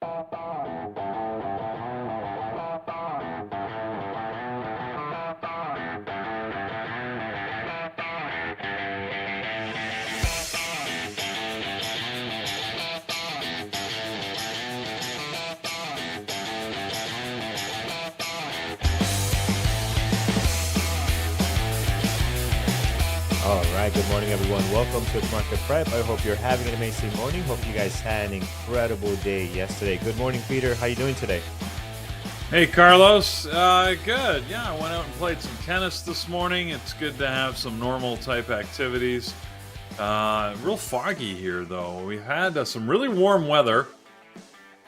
All right, good morning, everyone. Welcome to PreMarket Prep. I hope you're having an amazing morning. Hope you guys had an incredible day yesterday. Good morning, Peter. How you doing today? Hey, Carlos. Good. Yeah, I went out and played some tennis this morning. It's good to have some normal type activities. Real foggy here, though. We had some really warm weather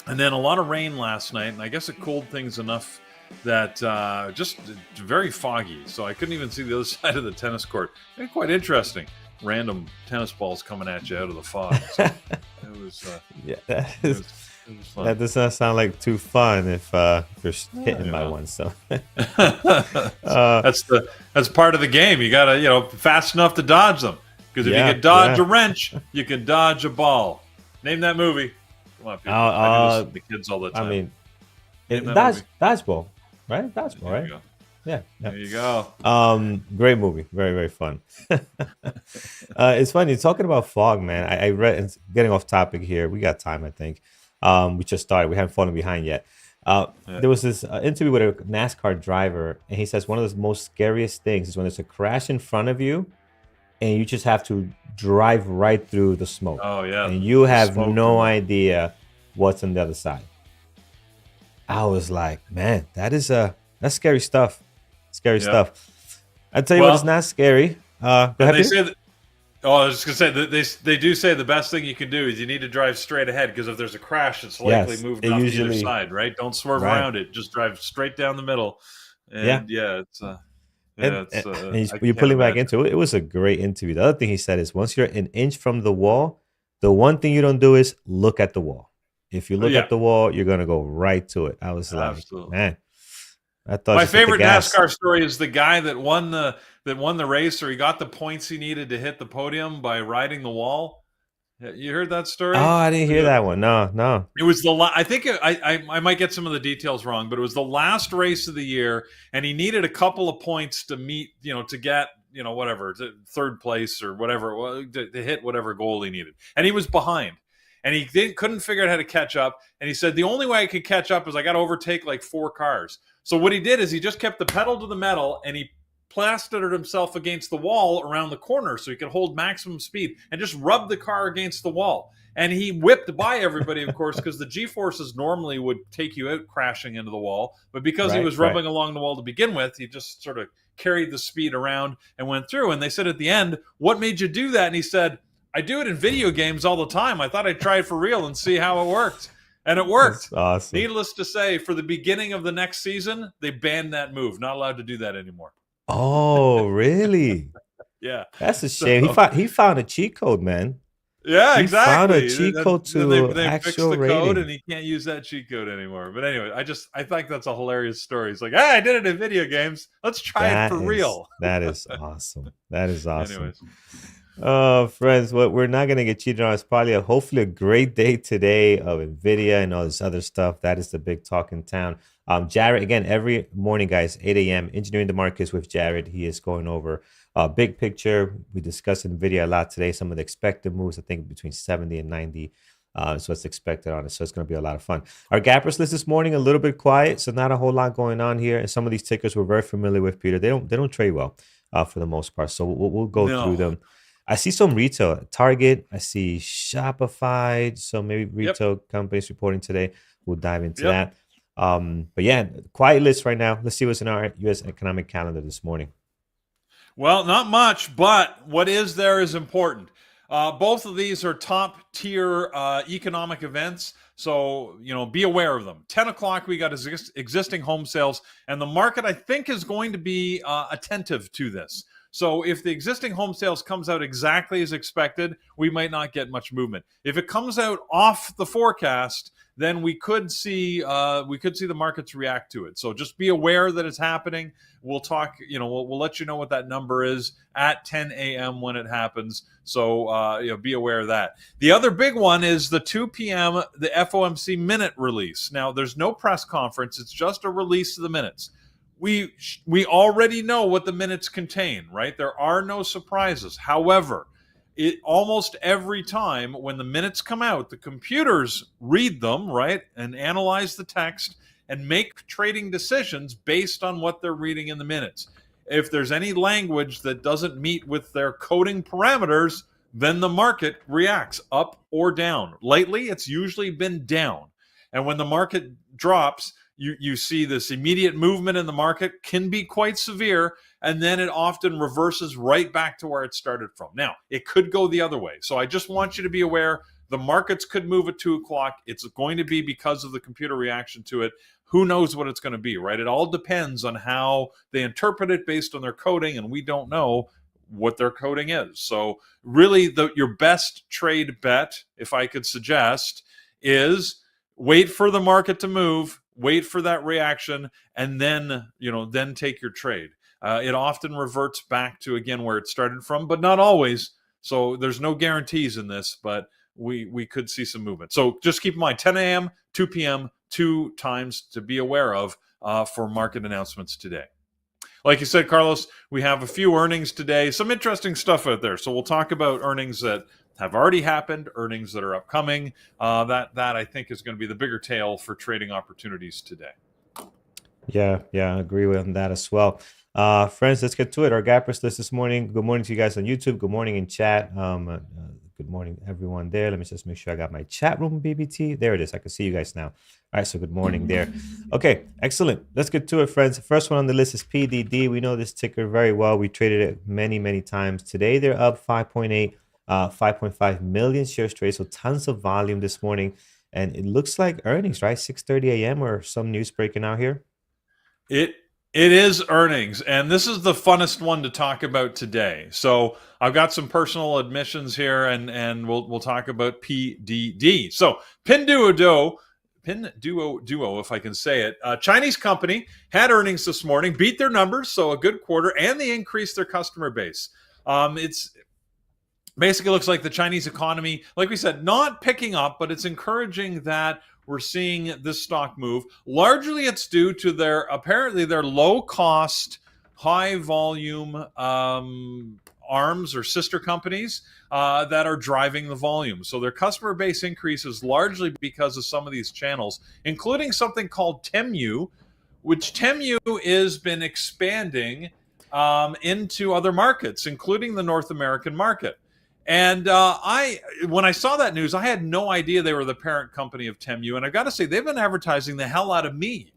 and then a lot of rain last night, and I guess it cooled things enough that just very foggy, so I couldn't even see the other side of the tennis court. It's quite interesting. Random tennis balls coming at you out of the fog. So it was fun. That does not sound like too fun if you're hitting by one. So that's part of the game. You gotta fast enough to dodge them, because if you can dodge a wrench, you can dodge a ball. Name that movie. Come on, people. I do this with the kids all the time. I mean, dodgeball. Right? Dodgeball, right? Yeah. There you go. Great movie. Very, very fun. It's funny. Talking about fog, man. I read, and getting off topic here. We got time, I think. We just started. We haven't fallen behind yet. There was this interview with a NASCAR driver, and he says one of the most scariest things is when there's a crash in front of you, and you just have to drive right through the smoke. Oh, yeah. And you have no idea what's on the other side. I was like, man, that's scary stuff. Scary stuff. I tell you what, it's not scary. Go ahead. They say that. Oh, I was just gonna say that they do say the best thing you can do is you need to drive straight ahead, because if there's a crash, it's likely moving off the other side, right? Don't swerve around it. Just drive straight down the middle. And you're pulling back into it. It was a great interview. The other thing he said is once you're an inch from the wall, the one thing you don't do is look at the wall. If you look at the wall, you're going to go right to it. I was like, man, I thought my favorite NASCAR story is the guy that won the race, or he got the points he needed to hit the podium by riding the wall. You heard that story? Oh, I didn't hear that one. No. It was I think I might get some of the details wrong, but it was the last race of the year, and he needed a couple of points to meet, to get, whatever, third place or whatever, to hit whatever goal he needed. And he was behind. And he couldn't figure out how to catch up. And he said, the only way I could catch up is I got to overtake like 4 cars. So what he did is he just kept the pedal to the metal, and he plastered himself against the wall around the corner so he could hold maximum speed and just rub the car against the wall. And he whipped by everybody, of course, because the G-forces normally would take you out crashing into the wall. But because he was rubbing along the wall to begin with, he just sort of carried the speed around and went through. And they said at the end, what made you do that? And he said, I do it in video games all the time. I thought I'd try it for real and see how it worked. And it worked. That's awesome. Needless to say, for the beginning of the next season, they banned that move. Not allowed to do that anymore. Oh, really? Yeah. That's a shame. He found a cheat code, man. Yeah, exactly. He found a cheat code to they actual fixed the rating. code, and he can't use that cheat code anymore. But anyway, I think that's a hilarious story. It's like, hey, I did it in video games. Let's try it for real. That is awesome. That is awesome. Anyways. Friends, what we're not going to get cheated on is probably hopefully a great day today of NVIDIA and all this other stuff. That is the big talk in town. Jared, again, every morning, guys, 8 a.m., Engineering the Markets with Jared. He is going over big picture. We discussed NVIDIA a lot today, some of the expected moves, I think between 70 and 90. So it's expected on it. So it's going to be a lot of fun. Our gappers list this morning, a little bit quiet. So not a whole lot going on here. And some of these tickers we're very familiar with, Peter. They don't trade well for the most part. So we'll go through them. I see some retail, Target. I see Shopify. So maybe retail companies reporting today. We'll dive into that. But yeah, quiet list right now. Let's see what's in our U.S. economic calendar this morning. Well, not much, but what is there is important. Both of these are top tier economic events. So, be aware of them. 10 o'clock, we got existing home sales, and the market, I think, is going to be attentive to this. So if the existing home sales comes out exactly as expected, we might not get much movement. If it comes out off the forecast, then we could see the markets react to it. So just be aware that it's happening. We'll talk, we'll let you know what that number is at 10 a.m. when it happens. So be aware of that. The other big one is the 2 p.m. the FOMC minute release. Now there's no press conference; it's just a release of the minutes. We already know what the minutes contain, right? There are no surprises. However, almost every time when the minutes come out, the computers read them, right, and analyze the text and make trading decisions based on what they're reading in the minutes. If there's any language that doesn't meet with their coding parameters, then the market reacts up or down. Lately, it's usually been down. And when the market drops, you see this immediate movement in the market can be quite severe, and then it often reverses right back to where it started from. Now, it could go the other way. So I just want you to be aware the markets could move at 2 o'clock. It's going to be because of the computer reaction to it. Who knows what it's going to be, right? It all depends on how they interpret it based on their coding, and we don't know what their coding is. So really, your best trade bet, if I could suggest, is wait for the market to move, wait for that reaction, and then take your trade. It often reverts back to, again, where it started from, but not always. So there's no guarantees in this, but we could see some movement. So just keep in mind, 10 a.m., 2 p.m., 2 times to be aware of for market announcements today. Like you said, Carlos, we have a few earnings today. Some interesting stuff out there. So we'll talk about earnings that have already happened, earnings that are upcoming. That I think is going to be the bigger tale for trading opportunities today. Yeah, I agree with that as well. Friends, let's get to it. Our gappers list this morning. Good morning to you guys on YouTube. Good morning in chat. Good morning, everyone there. Let me just make sure I got my chat room, BBT. There it is. I can see you guys now. All right, so good morning there. Okay, excellent. Let's get to it, friends. The first one on the list is PDD. We know this ticker very well. We traded it many, many times. Today, they're up 5.8, 5.5 million shares traded, so tons of volume this morning. And it looks like earnings, right? 6:30 a.m. or some news breaking out here. It is earnings, and this is the funnest one to talk about today. So I've got some personal admissions here, and we'll talk about PDD. So Pinduoduo, if I can say it, Chinese company had earnings this morning, beat their numbers, so a good quarter, and they increased their customer base. It's basically looks like the Chinese economy, like we said, not picking up, but it's encouraging that we're seeing this stock move. Largely, it's due to their low-cost, high-volume arms or sister companies that are driving the volume. So their customer base increases largely because of some of these channels, including something called Temu, which Temu has been expanding into other markets, including the North American market. And when I saw that news, I had no idea they were the parent company of Temu. And I got to say, they've been advertising the hell out of me.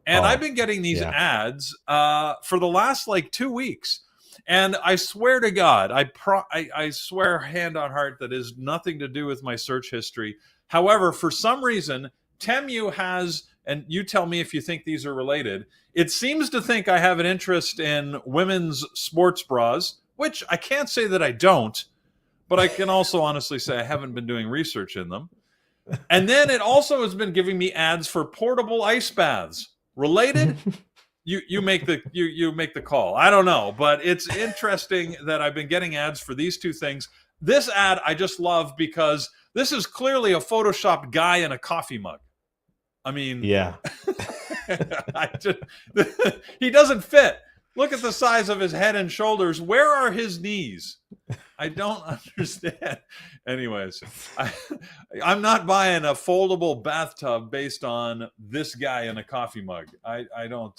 And I've been getting these ads for the last 2 weeks. And I swear to God, I swear hand on heart that is nothing to do with my search history. However, for some reason, Temu has, and you tell me if you think these are related, it seems to think I have an interest in women's sports bras, which I can't say that I don't. But I can also honestly say I haven't been doing research in them. And then it also has been giving me ads for portable ice baths. Related? You make the call. I don't know, but it's interesting that I've been getting ads for these two things. This ad I just love because this is clearly a photoshopped guy in a coffee mug. I mean, yeah, he doesn't fit. Look at the size of his head and shoulders. Where are his knees? I don't understand. Anyways, I'm not buying a foldable bathtub based on this guy in a coffee mug. I don't.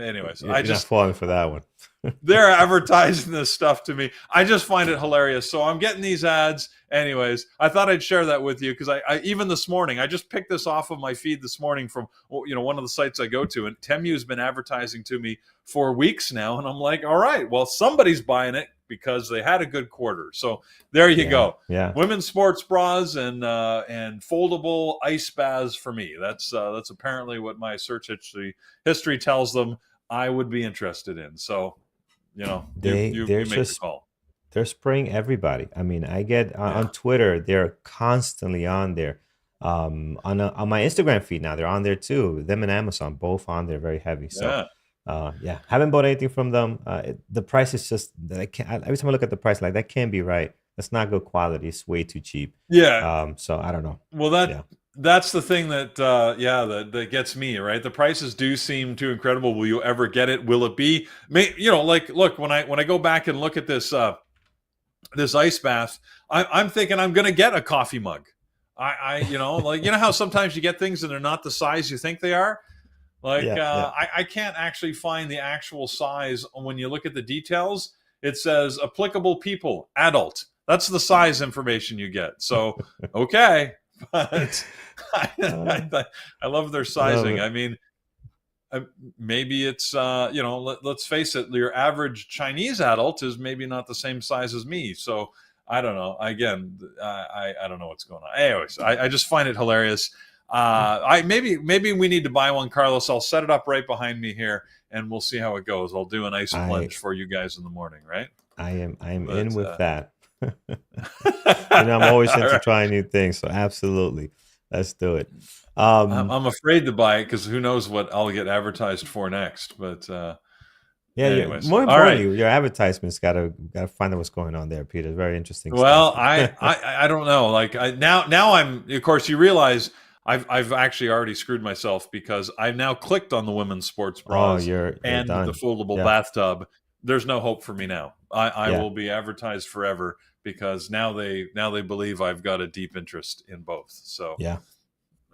Anyways, you're not falling for that one. They're advertising this stuff to me. I just find it hilarious. So I'm getting these ads. Anyways, I thought I'd share that with you because I even this morning, I just picked this off of my feed this morning from one of the sites I go to, and Temu's been advertising to me for weeks now, and I'm like, all right, well, somebody's buying it because they had a good quarter. So there you go. Yeah. Women's sports bras and foldable ice baths for me. That's apparently what my search history tells them I would be interested in. So, you make the call. They're spraying everybody. I mean, I get on Twitter, they're constantly on there. On my Instagram feed now. They're on there too. Them and Amazon both on there, very heavy. So Yeah. yeah, haven't bought anything from them. The price is just that I can't. Every time I look at the price, like that can't be right. That's not good quality. It's way too cheap. Yeah. So I don't know. Well, Yeah, that's the thing that that gets me, right. The prices do seem too incredible. Will you ever get it? Will it be? Like, look, when I go back and look at this ice bath, I'm thinking I'm going to get a coffee mug. Like, how sometimes you get things and they're not the size you think they are. Like, yeah, yeah. I can't actually find the actual size when you look at the details. It says applicable people, adult. That's the size information you get. So, okay. But Uh, I love their love sizing. it. I mean, maybe it's, let's face it, your average Chinese adult is maybe not the same size as me. So, I don't know. Again, I don't know what's going on. Anyways, I just find it hilarious. Maybe we need to buy one, Carlos. I'll set it up right behind me here, and we'll see how it goes. I'll do an ice I plunge for you guys in the morning, right? I am But in with that. all I'm always into right. trying new things, so absolutely, let's do it. I'm afraid to buy it because who knows what I'll get advertised for next. But Yeah, yeah. anyways, More all right. importantly, your advertisements gotta find out what's going on there, Peter. Very interesting Well, stuff. I don't know. Like, now I'm, of course, you realize I've actually already screwed myself because I've now clicked on the women's sports Oh, bras you're and the done. foldable Yeah, bathtub. There's no hope for me now. I yeah, will be advertised forever because now they believe I've got a deep interest in both. So, yeah.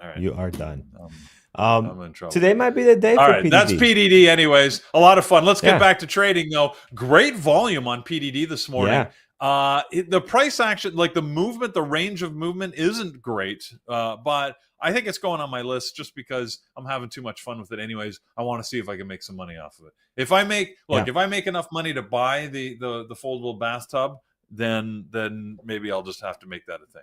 all right, You are done. um, Um, I'm in trouble. Today might be the day All for right, that's PDD. PDD. Anyways, a lot of fun. Let's get Yeah, back to trading, though. Great volume on PDD this morning. yeah, The price action, like the movement, the range of movement isn't great, but I think it's going on my list just because I'm having too much fun with it. Anyways, I want to see if I can make some money off of it. yeah, If I make enough money to buy the foldable bathtub, then maybe I'll just have to make that a thing.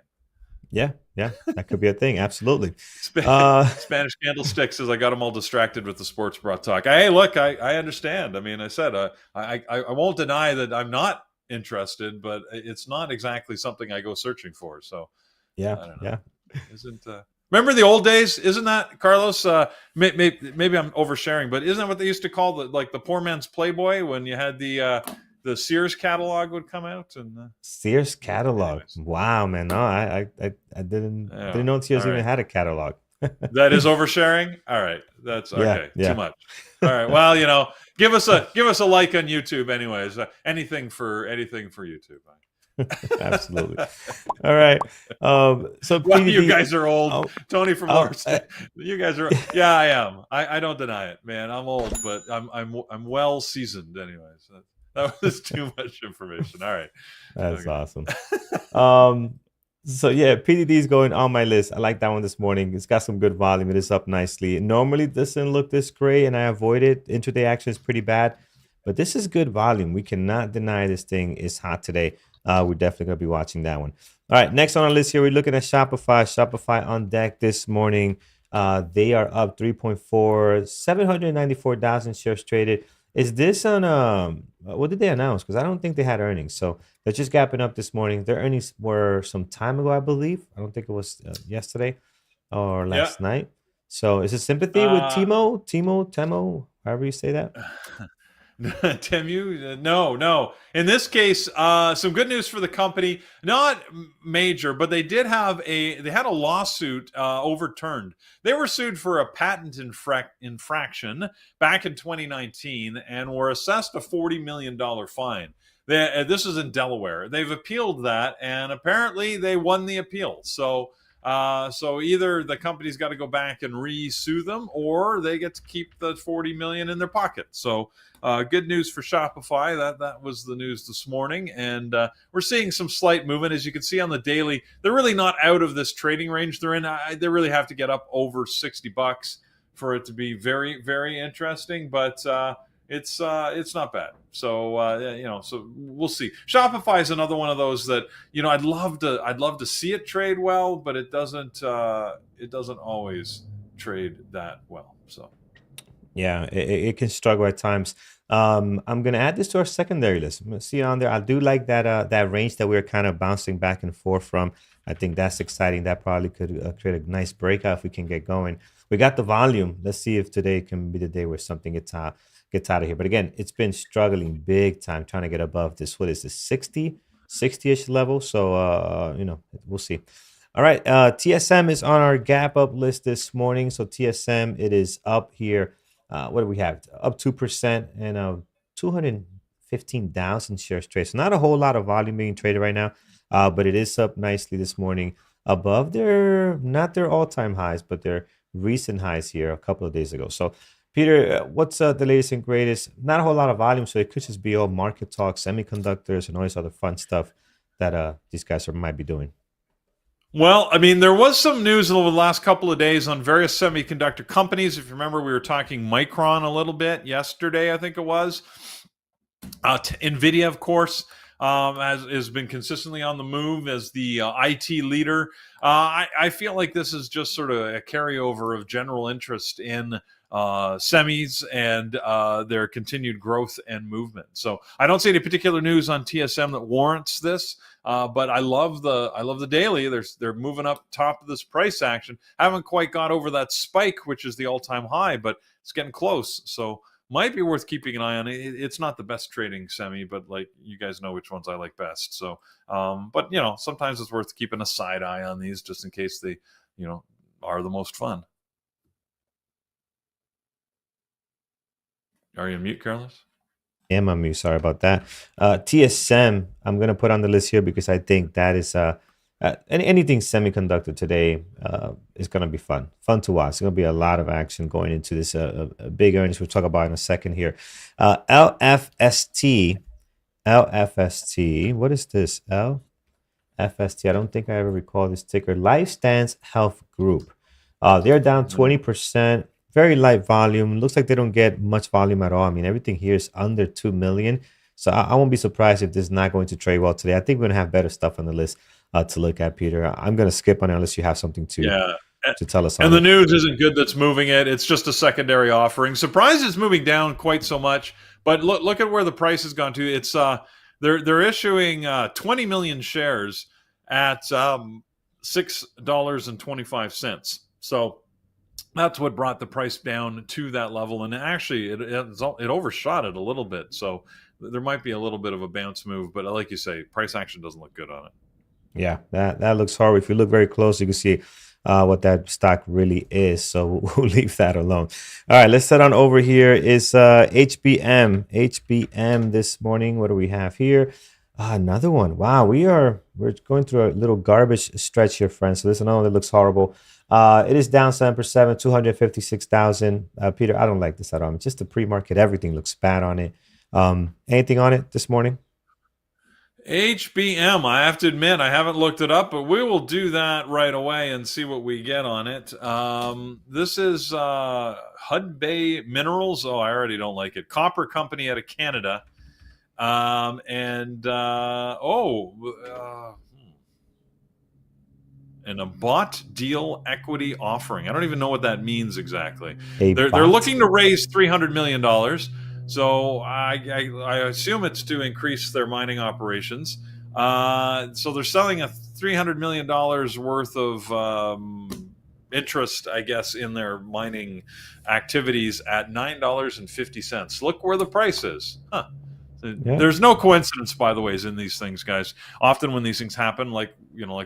yeah, yeah. That could be a thing. Absolutely. Sp- Uh, Spanish candlestick says I got them all distracted with the sports bra talk. Hey, look, I understand. I mean, I said I won't deny that I'm not interested, but it's not exactly something I go searching for. So yeah, I don't know. yeah. Isn't Remember the old days? Isn't that, Carlos? Maybe I'm oversharing, but isn't that what they used to call the poor man's Playboy when you had the Sears catalog would come out and Sears catalog. anyways. Wow, man. No, I Yeah. didn't know All Sears even right. had a catalog. That is oversharing. All right, that's Yeah, okay. Too yeah. much. All right. Well, give us a like on YouTube, anyways. Anything for YouTube. Absolutely. All right. So Well, you PDD. guys are old. Oh, Tony from oh, Mars. You guys are. Yeah, I am. I don't deny it, man. I'm old, but I'm well seasoned, anyways. That was too much information. All right. that's Okay. awesome. Um, so yeah, PDD is going on my list. I like that one this morning. It's got some good volume. It is up nicely. It normally doesn't look this great, and I avoid it. Intraday action is pretty bad, but this is good volume. We cannot deny this thing is hot today. We're definitely gonna be watching that one. All right, next on our list here, we're looking at Shopify. Shopify on deck this morning. They are up 3.4, 794,000 shares traded. Is this on what did they announce? Because I don't think they had earnings. So they're just gapping up this morning. Their earnings were some time ago, I believe. I don't think it was yesterday or Yeah. last night. So is it sympathy with Uh, Temo, however you say that? Temu, no. In this case, some good news for the company. Not major, but they had a lawsuit overturned. They were sued for a patent infraction back in 2019 and were assessed a $40 million fine. This is in Delaware. They've appealed that, and apparently they won the appeal. So either the company's got to go back and re-sue them, or they get to keep the 40 million in their pocket. So good news for Shopify. That was the news this morning, and we're seeing some slight movement, as you can see on the daily. They're really not out of this trading range they're in. They really have to get up over $60 for it to be very, very interesting. But it's not bad. So we'll see. Shopify is another one of those that I'd love to see it trade well, but it doesn't always trade that well. So Yeah, it can struggle at times. I'm gonna add this to our secondary list. I'm gonna see it on there. I do like that range that we are kind of bouncing back and forth from. I think that's exciting. That probably could create a nice breakout if we can get going. We got the volume. Let's see if today can be the day where something gets out of here. But again, it's been struggling big time trying to get above this. What is this 60-ish level? So we'll see. All right, TSM is on our gap up list this morning. So TSM, it is up here. What do we have? Up 2% and 215,000 shares traded. So not a whole lot of volume being traded right now, but it is up nicely this morning above not their all-time highs, but their recent highs here a couple of days ago. So, Peter, what's the latest and greatest? Not a whole lot of volume, so it could just be all market talk, semiconductors, and all this other fun stuff that these guys might be doing. Well, I mean, there was some news over the last couple of days on various semiconductor companies. If you remember, we were talking Micron a little bit yesterday, I think it was. NVIDIA, of course, has been consistently on the move as the IT leader. I feel like this is just sort of a carryover of general interest in semis and their continued growth and movement. So I don't see any particular news on TSM that warrants this. But I love the daily. They're moving up top of this price action. Haven't quite got over that spike, which is the all-time high, but it's getting close. So might be worth keeping an eye on. It's not the best trading semi, but like you guys know which ones I like best. So, but sometimes it's worth keeping a side eye on these just in case they, are the most fun. Are you on mute, Carlos? Am on mute. Sorry about that. TSM, I'm going to put on the list here because I think that is anything semiconductor today is going to be fun. Fun to watch. There's going to be a lot of action going into this big earnings we'll talk about in a second here. LFST. LFST. What is this? LFST. I don't think I ever recall this ticker. LifeStance Health Group. They're down 20%. Very light volume. Looks like they don't get much volume at all. I mean, everything here is under 2 million. So I won't be surprised if this is not going to trade well today. I think we're going to have better stuff on the list to look at, Peter. I'm going to skip on it unless you have something to tell us on and the it. news isn't good that's moving it. It's just a secondary offering. Surprised it's moving down quite so much. But look at where the price has gone to. It's they're issuing 20 million shares at $6.25. So that's what brought the price down to that level. And actually, it overshot it a little bit. So there might be a little bit of a bounce move. But like you say, price action doesn't look good on it. Yeah, that looks horrible. If you look very close, you can see what that stock really is. So we'll leave that alone. All right, let's head on over here. Is HBM. HBM this morning. What do we have here? Another one. Wow, we're going through a little garbage stretch here, friends. So this is another one that looks horrible. It is down 7%, 256,000. Peter, I don't like this at all. Just the pre-market, everything looks bad on it. Anything on it this morning? HBM, I have to admit, I haven't looked it up, but we will do that right away and see what we get on it. This is Hud Bay Minerals. Oh, I already don't like it. Copper company out of Canada. And a bought deal equity offering. I don't even know what that means exactly. They're looking to raise $300 million. So I assume it's to increase their mining operations. So they're selling a $300 million worth of interest, I guess, in their mining activities at $9.50. Look where the price is. Huh. Yeah. There's no coincidence, by the way, in these things, guys. Often when these things happen, like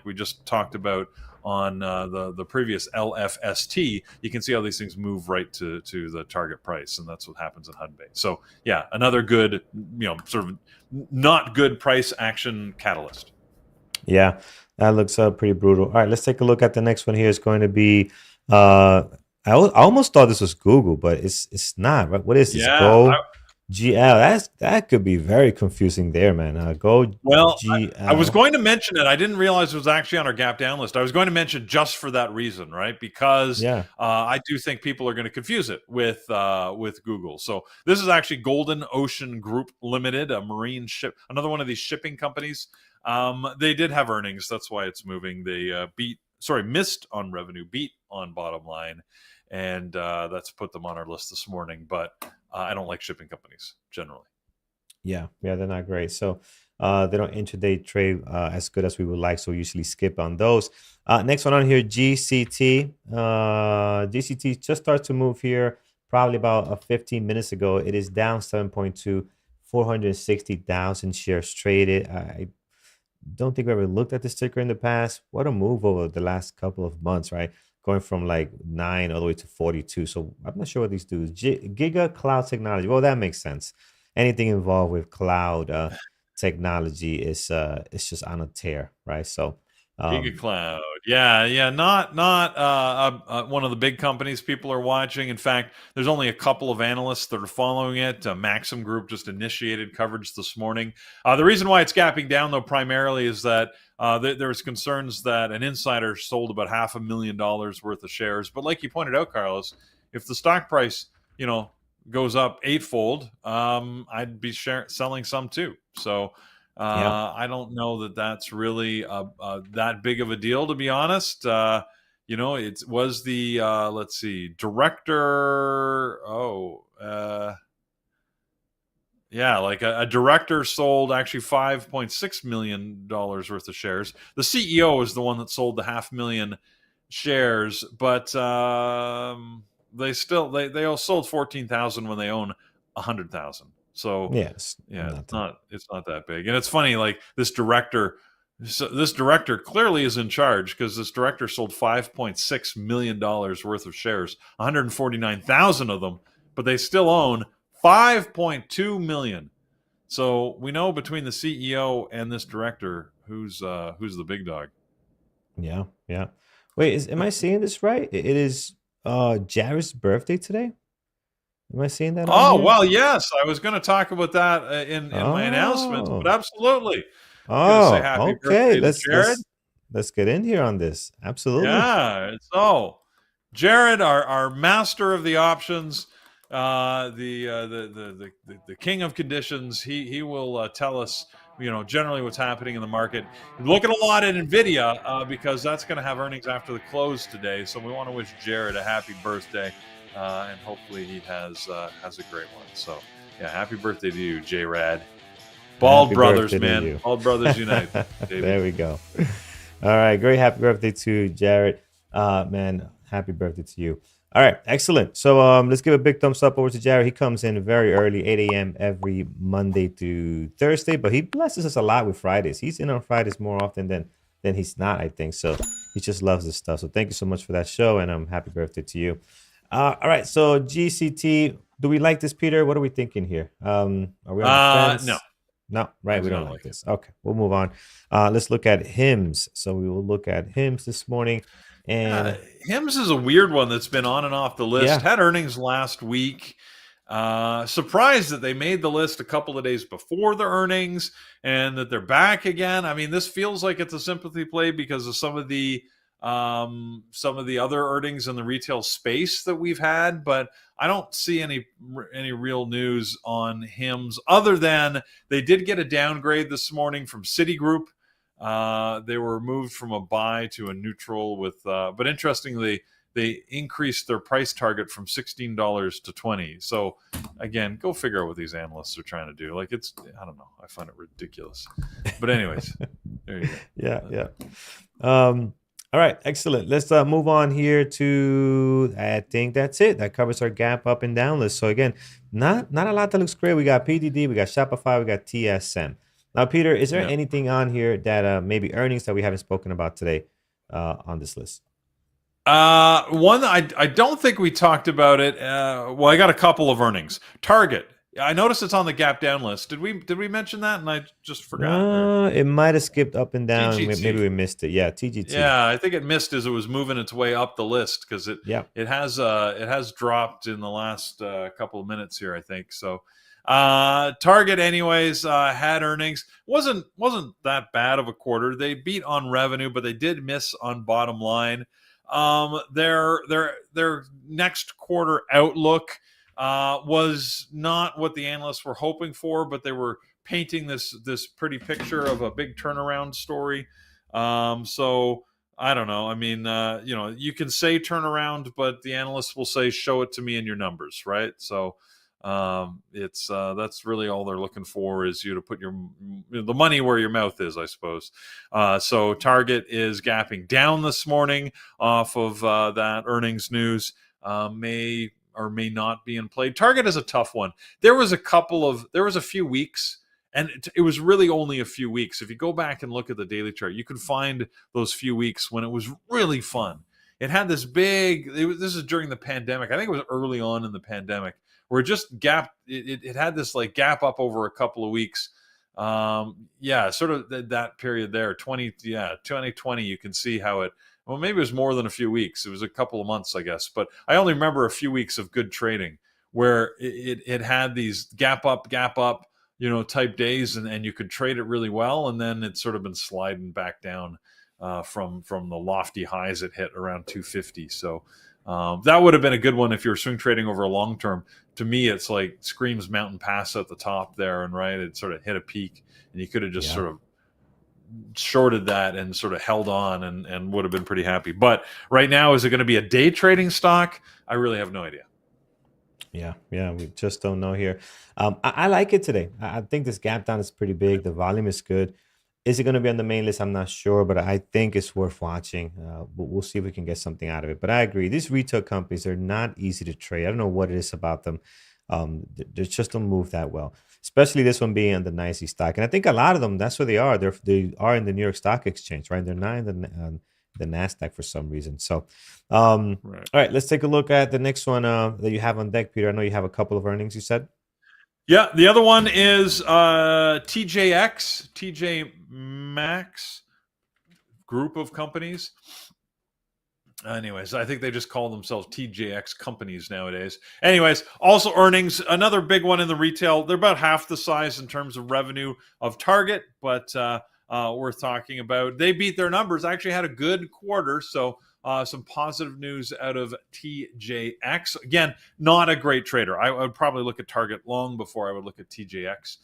we just talked about on the previous LFST, you can see how these things move right to the target price, and that's what happens in HUD Bay. So yeah, another good, sort of not good price action catalyst. Yeah, that looks pretty brutal. All right, let's take a look at the next one here. It's going to be I almost thought this was Google, but it's not, right? What is this? Yeah, GL, that could be very confusing there, man. GL. I was going to mention it. I didn't realize it was actually on our gap down list. I was going to mention just for that reason, right? Because I do think people are going to confuse it with Google. So this is actually Golden Ocean Group Limited, a marine ship, another one of these shipping companies. They did have earnings. That's why it's moving. They beat missed on revenue, beat on bottom line, and that's put them on our list this morning. But I don't like shipping companies generally. Yeah, yeah, they're not great. So they don't intraday trade as good as we would like. So we usually skip on those. Next one on here, GCT. GCT just started to move here probably about 15 minutes ago. It is down 7.2, 460,000 shares traded. I don't think we ever looked at this ticker in the past. What a move over the last couple of months, right? Going from like 9 all the way to 42. So I'm not sure what these do. Giga Cloud Technology. Well, that makes sense. Anything involved with cloud technology is it's just on a tear, right? So Giga um Cloud, yeah, not one of the big companies people are watching. In fact, there's only a couple of analysts that are following it. Maxim Group just initiated coverage this morning. The reason why it's gapping down, though, primarily is that there's concerns that an insider sold about $500,000 worth of shares. But like you pointed out, Carlos, if the stock price, goes up eightfold, I'd be selling some too. So. yeah. I don't know that that's really that big of a deal, to be honest. It was the let's see, director. Yeah, like a director sold actually $5.6 million worth of shares. The CEO is the one that sold the 500,000 shares, but they all sold 14,000 when they own 100,000. So Yes, yeah, nothing. it's not that big. And it's funny, like this director. So this director clearly is in charge because this director sold $5.6 million worth of shares, 149,000 of them, but they still own 5.2 million. So we know between the CEO and this director who's the big dog. Yeah, yeah. Wait, am I seeing this right? It is Jared's birthday today? Am I seeing that on Oh here? well, yes, I was going to talk about that in my announcements, but Oh. absolutely, going to say Oh, happy okay. birthday to Let's Jared. let's let's get in here on this. Absolutely. Yeah. So, Jared, our master of the options, the king of conditions, he will tell us, generally what's happening in the market. Looking a lot at Nvidia because that's going to have earnings after the close today. So we want to wish Jared a happy birthday, and hopefully he has a great one. So yeah, happy birthday to you, J Rad. Bald Happy brothers, birthday to man. you. Bald brothers unite, baby. There we go. All right, great. Happy birthday to Jared. Man, happy birthday to you. All right, excellent. So let's give a big thumbs up over to Jared. He comes in very early, 8 a.m. every Monday to Thursday, but he blesses us a lot with Fridays. He's in on Fridays more often than he's not, I think. So he just loves this stuff. So thank you so much for that show, and happy birthday to you. All right, so GCT, do we like this, Peter? What are we thinking here? Are we on the No, fence? No, I right. We do don't not like like it. this. Okay, we'll move on. Let's look at hymns. So we will look at hymns this morning. And Hims is a weird one that's been on and off the list. yeah, Had earnings last week. Surprised that they made the list a couple of days before the earnings and that they're back again. I mean, this feels like it's a sympathy play because of some of the other earnings in the retail space that we've had, but I don't see any real news on Hims other than they did get a downgrade this morning from Citigroup. They were moved from a buy to a neutral but interestingly, they increased their price target from $16 to $20. So again, go figure out what these analysts are trying to do. Like I don't know. I find it ridiculous. But anyways, there you go. yeah, yeah. All right, excellent. Let's move on here to I think that's it. That covers our gap up and down list. So again, not a lot that looks great. We got PDD, we got Shopify, we got TSM. Now, Peter, is there Yeah. anything on here that maybe earnings that we haven't spoken about today on this list? One I don't think we talked about it. Well, I got a couple of earnings. Target. I noticed it's on the gap down list. Did we mention that and I just forgot? Or It might have skipped up and down. Maybe TGT. we missed it. Yeah, TGT. Yeah, I think it missed as it was moving its way up the list because it Yeah. it has it has dropped in the last couple of minutes here. I think so. Target, anyways, had earnings. wasn't that bad of a quarter. They beat on revenue, but they did miss on bottom line. Their next quarter outlook was not what the analysts were hoping for, but they were painting this pretty picture of a big turnaround story. So I don't know. I mean, you can say turnaround, but the analysts will say, show it to me in your numbers, right? So it's that's really all they're looking for, is you to put the money where your mouth is, I suppose. So Target is gapping down this morning off of that earnings news. May or may not be in play. Target is a tough one. There was a few weeks, and it was really only a few weeks. If you go back and look at the daily chart, you can find those few weeks when it was really fun. It had this this is during the pandemic. I think it was early on in the pandemic, where it just gapped. It had this like gap up over a couple of weeks. Yeah, sort of that period there, 2020. You can see how it. Well, maybe it was more than a few weeks. It was a couple of months, I guess. But I only remember a few weeks of good trading where it had these gap up, type days, and you could trade it really well, and then it's sort of been sliding back down from the lofty highs it hit around 250. So that would have been a good one if you're swing trading over a long term. To me, it's like screams mountain pass at the top there, and right, it sort of hit a peak, and you could have just sort of shorted that and sort of held on and would have been pretty happy. But right now, is it going to be a day trading stock? I really have no idea. Yeah, we just don't know here. I like it today. I think this gap down is pretty big. The volume is good. Is it going to be on the main list? I'm not sure, but I think it's worth watching. We'll see if we can get something out of it. But I agree. These retail companies, they're not easy to trade. I don't know what it is about them. They just don't move that well, especially this one being on the NYSE stock. And I think a lot of them, that's where they are. They are in the New York Stock Exchange, right? They're not in the NASDAQ for some reason. So, Right. all right, let's take a look at the next one that you have on deck, Peter. I know you have a couple of earnings, you said. Yeah, the other one is TJX, TJ Maxx group of companies. Anyways, I think they just call themselves TJX companies nowadays. Anyways, also earnings, another big one in the retail. They're about half the size in terms of revenue of Target, but worth talking about. They beat their numbers, actually had a good quarter, so some positive news out of TJX. Again, not a great trader. I would probably look at Target long before I would look at TJX.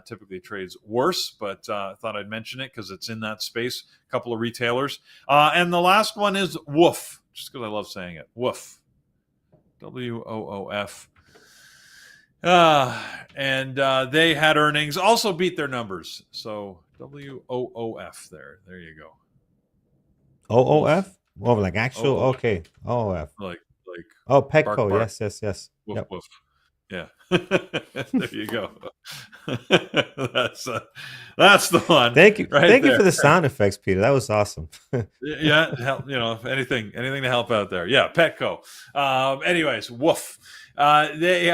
Typically trades worse, but I thought I'd mention it because it's in that space. A couple of retailers. And the last one is Woof, just because I love saying it. Woof. WOOF. And they had earnings, also beat their numbers. So WOOF there. There you go. OOF? Oh, like actual? OOF. Okay. OOF. Like Oh, bark, Petco. bark. Yes. Woof, Yep. woof. Yeah. There you go. that's the one. Thank you. Right Thank you there. for the sound effects, Peter. That was awesome. Yeah, help, anything to help out there. Yeah, Petco. Anyways, woof. They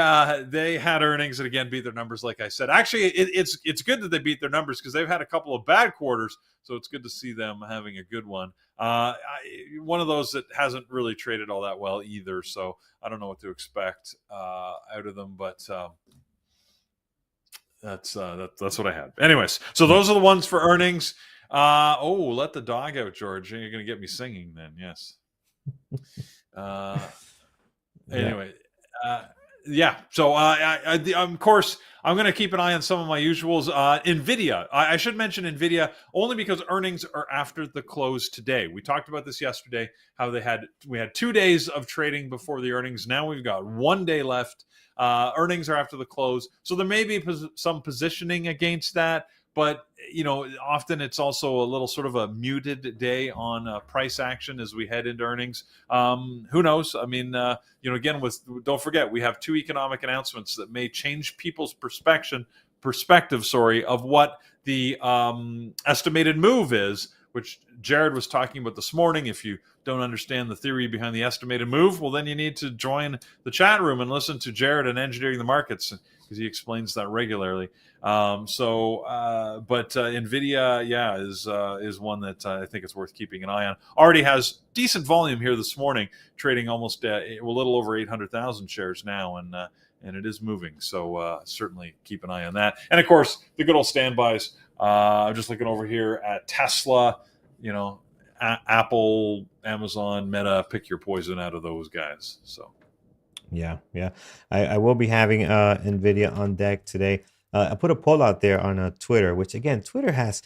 had earnings and again beat their numbers, like I said. Actually, it's good that they beat their numbers because they've had a couple of bad quarters, so it's good to see them having a good one. One of those that hasn't really traded all that well either, so I don't know what to expect out of them, but that's what I had. Anyways, so those are the ones for earnings. Let the dog out, George. You're going to get me singing then. Yes. Anyway, yeah. So, of course, I'm going to keep an eye on some of my usuals. NVIDIA. I should mention NVIDIA only because earnings are after the close today. We talked about this yesterday, how we had 2 days of trading before the earnings. Now we've got 1 day left. Earnings are after the close. So there may be some positioning against that. But, often it's also a little sort of a muted day on price action as we head into earnings. Who knows? I mean, again, don't forget, we have 2 economic announcements that may change people's perspective, of what the estimated move is, which Jared was talking about this morning. If you don't understand the theory behind the estimated move, well, then you need to join the chat room and listen to Jared on Engineering the Markets, because he explains that regularly. But NVIDIA, is one that I think it's worth keeping an eye on. Already has decent volume here this morning, trading almost a little over 800,000 shares now, and it is moving. So certainly keep an eye on that. And of course, the good old standbys. I'm just looking over here at Tesla, Apple, Amazon, Meta. Pick your poison out of those guys. So. Yeah. I will be having NVIDIA on deck today. I put a poll out there on Twitter, which again, Twitter has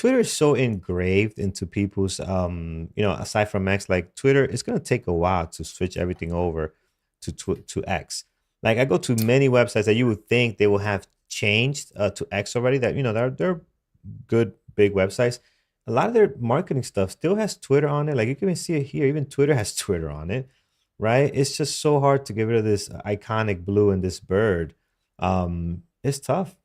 Twitter is so engraved into people's aside from X, like Twitter, it's gonna take a while to switch everything over to X. Like I go to many websites that you would think they will have changed to X already. That they're good big websites. A lot of their marketing stuff still has Twitter on it. Like you can even see it here. Even Twitter has Twitter on it, right? It's just so hard to get rid of this iconic blue and this bird. It's tough.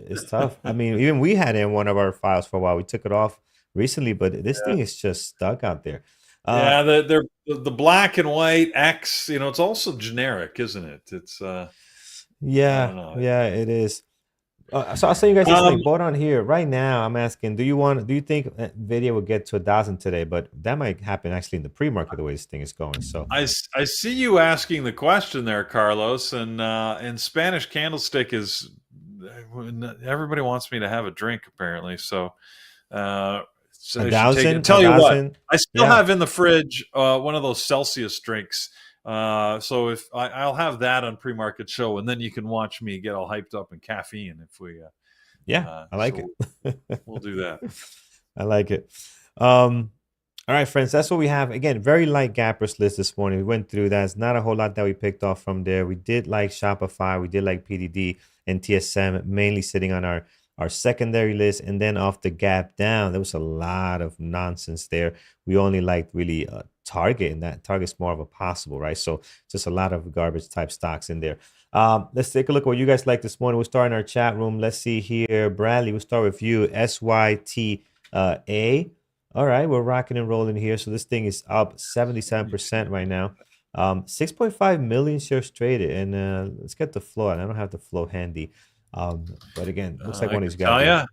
It's tough. I mean, even we had it in one of our files for a while. We took it off recently, but this thing is just stuck out there. Uh, Yeah, the black and white X. It's also generic, isn't it? It's I yeah, don't know. yeah, it is. So I'll send you guys this Um, link. Bought on here right now. I'm asking, do you think Nvidia will get to 1,000 today? But that might happen actually in the pre-market the way this thing is going. So I see you asking the question there, Carlos, and Spanish Candlestick is everybody wants me to have a drink apparently. So a I should take it. thousand, a Tell you what, thousand, I still yeah, have in the fridge one of those Celsius drinks. So if I'll have that on pre-market show, and then you can watch me get all hyped up in caffeine if we. yeah, I like So it. we'll do that. I like it. All right, friends, that's what we have. Again, very light gappers list this morning. We went through that. It's not a whole lot that we picked off from there. We did like Shopify. We did like PDD and TSM, mainly sitting on our secondary list. And then off the gap down, there was a lot of nonsense there. We only liked really Target, and that Target's more of a possible, right? So just a lot of garbage type stocks in there. Let's take a look at what you guys like this morning. We'll start in our chat room. Let's see here. Bradley, we'll start with you. SYTA. All right, we're rocking and rolling here. So this thing is up 77% right now. 6.5 million shares traded. And let's get the flow. And I don't have the flow handy. But again, looks like I one of can these tell guys.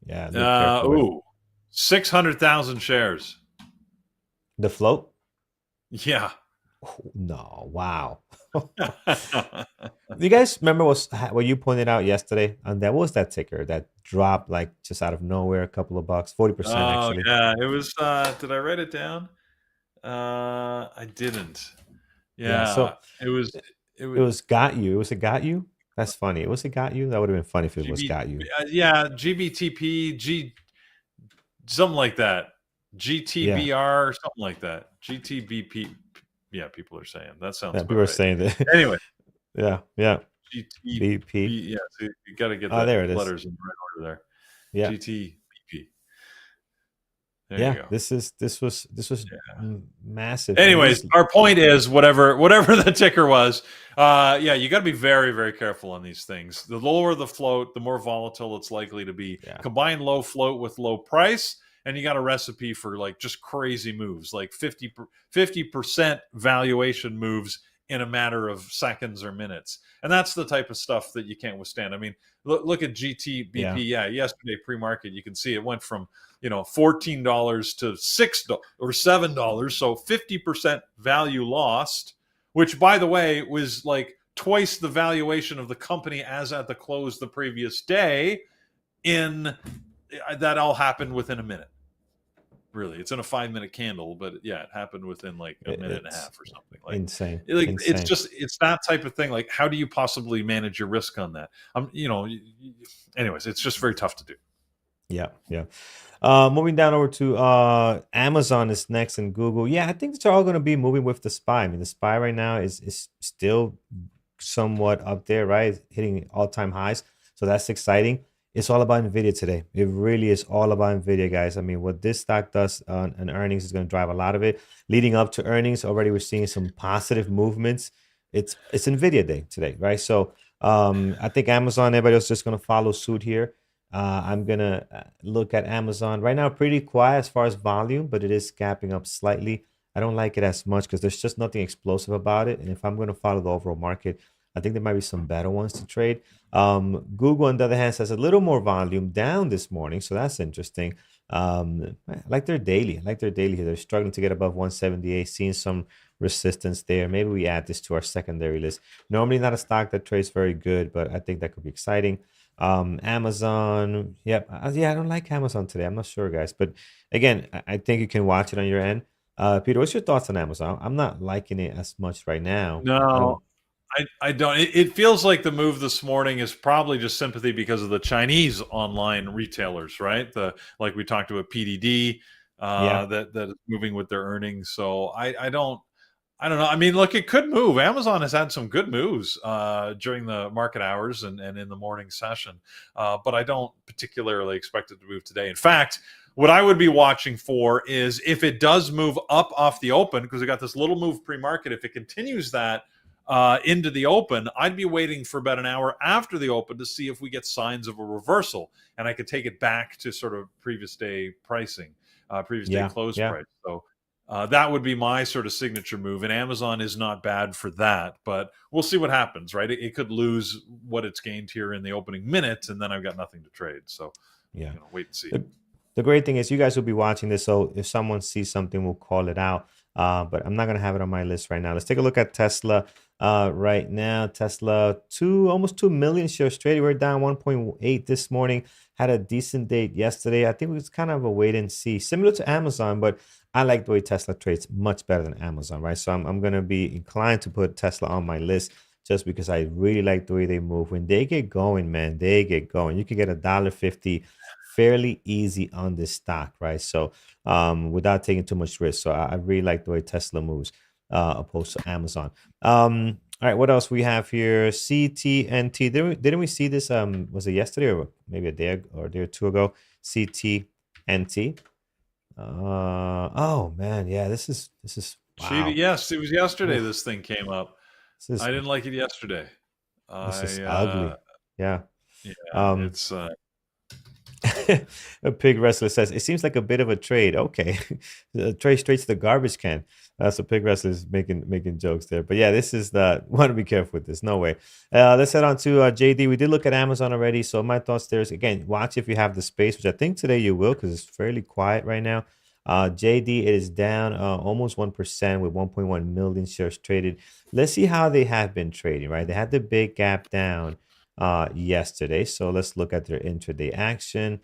you. Yeah, be careful with 600,000 shares. the float. Yeah. Oh, no, wow. You guys remember what you pointed out yesterday? And that was that ticker that dropped like just out of nowhere, a couple of bucks, 40% Oh actually. yeah, it was. Did I write it down? I didn't. Yeah, Yeah, so it was. It it was was got you. It was a got you. That's funny. It was a got you. That would have been funny if it was GB. got you. Yeah, GBTP, something like that. Yeah. GTBR, something like that. GTBP. Yeah, people are saying that sounds Yeah, about people are right. saying that. Anyway, Yeah, yeah. GTB. BP. Yeah, so you got to get Oh, the there it is. letters in the right order there. Yeah. GTBP. There you Yeah. go. This was massive. And Anyways, this our point is whatever the ticker was, yeah, you got to be very, very careful on these things. The lower the float, the more volatile it's likely to be. yeah. Combine low float with low price, and you got a recipe for like just crazy moves, like 50% valuation moves in a matter of seconds or minutes. And that's the type of stuff that you can't withstand. I mean, look at GTBP. Yeah. Yeah, yesterday pre-market, you can see it went from $14 to $6 or $7. So 50% value lost, which by the way was like twice the valuation of the company as at the close the previous day. In that all happened within a minute. Really, it's in a 5-minute candle, but yeah, it happened within like a minute and a It's half or something. Like, insane. it's Insane. just it's that type of thing. Like, how do you possibly manage your risk on that? Anyways, it's just very tough to do. Yeah, yeah. Moving down over to Amazon is next and Google. Yeah, I think they're all going to be moving with the SPY. I mean, the SPY right now is still somewhat up there, right? Hitting all-time highs. So that's exciting. It's all about Nvidia today. It really is all about Nvidia, guys. I mean, what this stock does on earnings is going to drive a lot of it. Leading up to earnings, already we're seeing some positive movements. It's Nvidia day today, right? So I think Amazon, everybody else just going to follow suit here. I'm gonna look at Amazon right now, pretty quiet as far as volume, but it is gapping up slightly. I don't like it as much because there's just nothing explosive about it. And if I'm going to follow the overall market, I think there might be some better ones to trade. Google, on the other hand, has a little more volume down this morning, so that's interesting. I like their daily. I like their daily here. They're struggling to get above 178, seeing some resistance there. Maybe we add this to our secondary list. Normally not a stock that trades very good, but I think that could be exciting. Amazon, yep, yeah, I don't like Amazon today. I'm not sure, guys, but again, I think you can watch it on your end. Peter, what's your thoughts on Amazon? I'm not liking it as much right now. I No, don't. I don't. It feels like the move this morning is probably just sympathy because of the Chinese online retailers, right? Like we talked about PDD, Yeah. that is moving with their earnings. So I don't know. I mean, look, it could move. Amazon has had some good moves during the market hours and in the morning session, but I don't particularly expect it to move today. In fact, what I would be watching for is if it does move up off the open, because we got this little move pre-market. If it continues that into the open, I'd be waiting for about an hour after the open to see if we get signs of a reversal, and I could take it back to sort of previous day pricing, previous day Yeah. close Yeah. price. So that would be my sort of signature move, and Amazon is not bad for that. But we'll see what happens, right? It could lose what it's gained here in the opening minute, and then I've got nothing to trade. So, Yeah. wait and see. The great thing is you guys will be watching this, so if someone sees something, we'll call it out. But I'm not gonna have it on my list right now. Let's take a look at Tesla. Right now, Tesla almost 2 million shares traded. We're down 1.8 this morning. Had a decent day yesterday. I think it was kind of a wait and see, similar to Amazon, but I like the way Tesla trades much better than Amazon, right? So I'm gonna be inclined to put Tesla on my list just because I really like the way they move. When they get going, man, they get going. You can get $1.50 fairly easy on this stock, right? So without taking too much risk. So I really like the way Tesla moves opposed to Amazon. All right, what else we have here? CTNT. Didn't we see this? Was it yesterday or maybe a day or two ago? CTNT. Oh man, yeah. This is wow. Yes, it was yesterday. Oof, This thing came up. this I is didn't like it yesterday. this is I ugly. Yeah. Yeah, Um, it's A pig wrestler says it seems like a bit of a trade. Okay, trade straight to the garbage can. So pig wrestler is making jokes there. But yeah, this is the want to be careful with this. No way. Let's head on to JD. We did look at Amazon already. So my thoughts there is again, watch if you have the space, which I think today you will because it's fairly quiet right now. JD, it is down almost 1% with 1.1 million shares traded. Let's see how they have been trading. Right, they had the big gap down yesterday. So let's look at their intraday action.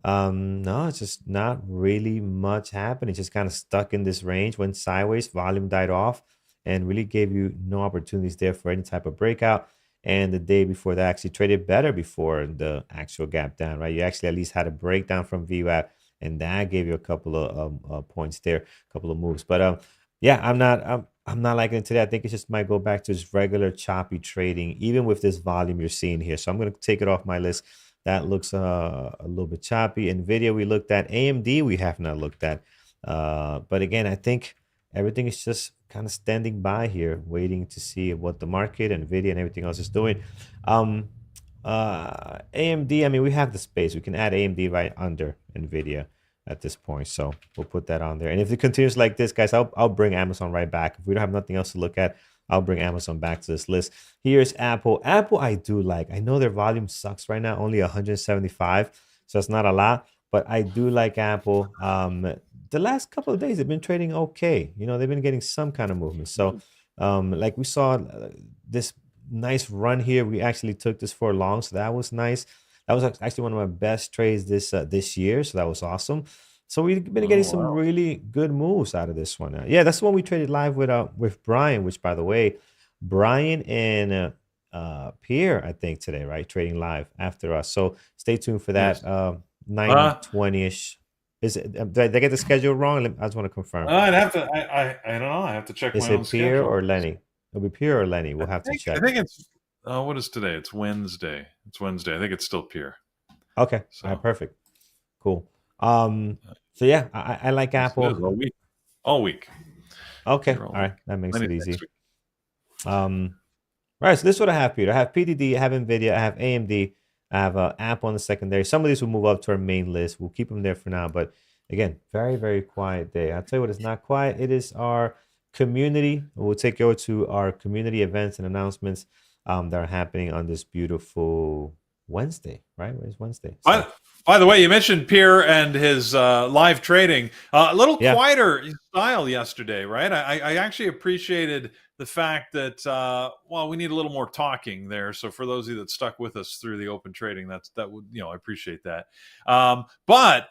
No, it's just not really much happening. Just kind of stuck in this range, went sideways, volume died off, and really gave you no opportunities there for any type of breakout. And the day before that actually traded better before the actual gap down, right? You actually at least had a breakdown from VWAP, and that gave you a couple of points there, a couple of moves. But yeah, I'm not liking it today. I think it just might go back to just regular choppy trading, even with this volume you're seeing here. So I'm going to take it off my list. That looks a little bit choppy. NVIDIA we looked at. AMD we have not looked at. But again, I think everything is just kind of standing by here, waiting to see what the market, NVIDIA, and everything else is doing. Um, AMD, I mean, we have the space. We can add AMD right under NVIDIA at this point. So we'll put that on there. And if it continues like this, guys, I'll bring Amazon right back. If we don't have nothing else to look at, I'll bring Amazon back to this list. Here's Apple. Apple, I do like. I know their volume sucks right now, only 175. So it's not a lot, but I do like Apple. The last couple of days, they've been trading okay. They've been getting some kind of movement. So, like we saw this nice run here. We actually took this for long, so that was nice. That was actually one of my best trades this year, so that was awesome. So we've been getting oh some wow. really good moves out of this one. Yeah, that's the one we traded live with Brian, which by the way, Brian and Pierre, I think today, right? Trading live after us. So stay tuned for that. Yes. 9:20ish. Is it? Did I get the schedule wrong? I just want to confirm. I'd have to. I don't know. I have to check Is my own it Pierre schedule. or Lenny? It'll be Pierre or Lenny. We'll have to I check. think it's. What is today? It's Wednesday. It's Wednesday. I think it's still Pier. Okay. All right. So Perfect. Cool. So yeah, I like yes, it Apple. is all week. All week. Okay. Pier all All week. right. That makes it Lenny's easy. next week. Right. So this is what I have, Peter. I have PDD, I have NVIDIA, I have AMD, I have Apple on the secondary. Some of these will move up to our main list. We'll keep them there for now. But again, very, very quiet day. I'll tell you what is not quiet. It is our community. We'll take you over to our community events and announcements that are happening on this beautiful Wednesday, right? Where's Wednesday? So By the way, you mentioned Pierre and his live trading. A little yeah. quieter style yesterday, right? I actually appreciated the fact that we need a little more talking there. So for those of you that stuck with us through the open trading, that would I appreciate that. But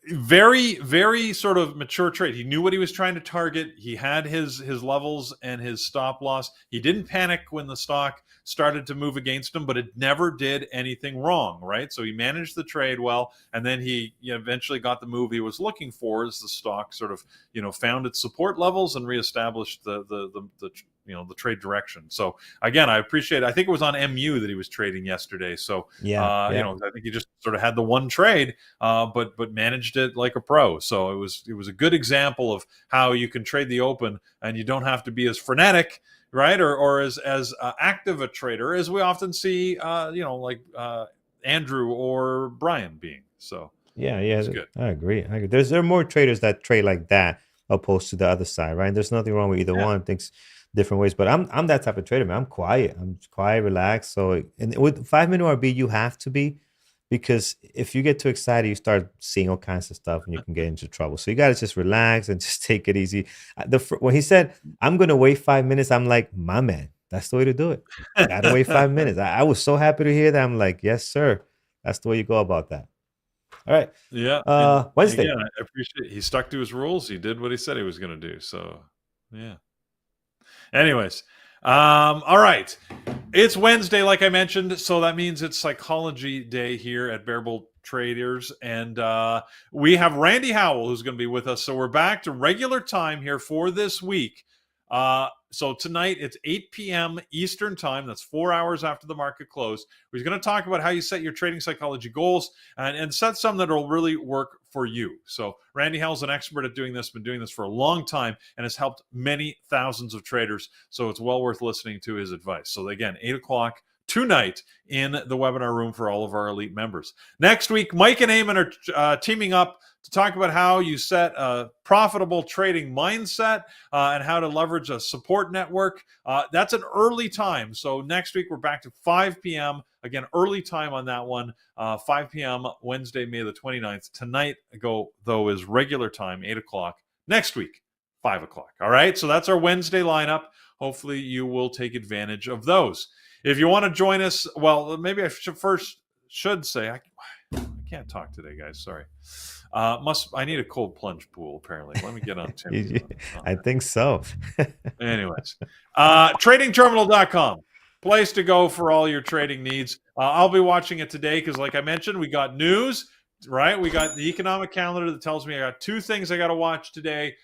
very, very sort of mature trade. He knew what he was trying to target. He had his levels and his stop loss. He didn't panic when the stock started to move against him, but it never did anything wrong, right? So he managed the trade well, and then he eventually got the move he was looking for as the stock sort of found its support levels and reestablished the trade direction. So again, I appreciate it. I think it was on MU that he was trading yesterday. So Yeah, I think he just sort of had the one trade, but managed it like a pro. So it was a good example of how you can trade the open and you don't have to be as frenetic, right, or as active a trader as we often see, like Andrew or Brian being. So yeah, it's yeah. good. I agree. There are more traders that trade like that opposed to the other side, right? There's nothing wrong with either Yeah. one. Thinks different ways, but I'm that type of trader, man. I'm quiet. I'm quiet, relaxed. So, and with 5 minute RB, you have to be, because if you get too excited, you start seeing all kinds of stuff, and you can get into trouble. So you got to just relax and just take it easy. When he said, "I'm gonna wait 5 minutes," I'm like, my man, that's the way to do it. Gotta wait 5 minutes. I was so happy to hear that. I'm like, yes, sir. That's the way you go about that. All right. Yeah, and Wednesday. again, I appreciate he stuck to his rules. He did what he said he was going to do. So, yeah. Anyways, all right. It's Wednesday, like I mentioned, so that means it's Psychology Day here at Bearable Traders, and we have Randy Howell who's going to be with us. So we're back to regular time here for this week. So tonight it's 8 p.m. Eastern time. That's 4 hours after the market close. We're going to talk about how you set your trading psychology goals and set some that will really work for you. So Randy Howell's an expert at doing this, been doing this for a long time, and has helped many thousands of traders. So it's well worth listening to his advice. So again, 8 o'clock tonight in the webinar room for all of our elite members. Next week, Mike and Eamon are teaming up to talk about how you set a profitable trading mindset and how to leverage a support network. That's an early time. So next week, we're back to 5 p.m. Again, early time on that one, 5 p.m. Wednesday, May the 29th. Tonight, though, is regular time, 8 o'clock. Next week, 5 o'clock. All right, so that's our Wednesday lineup. Hopefully, you will take advantage of those. If you want to join us, well, maybe I should say, I can't talk today, guys. Sorry. I need a cold plunge pool, apparently. Let me get on Tim. I think so. Anyways, tradingterminal.com. Place to go for all your trading needs. I'll be watching it today because, like I mentioned, we got news, right? We got the economic calendar that tells me I got two things I got to watch today.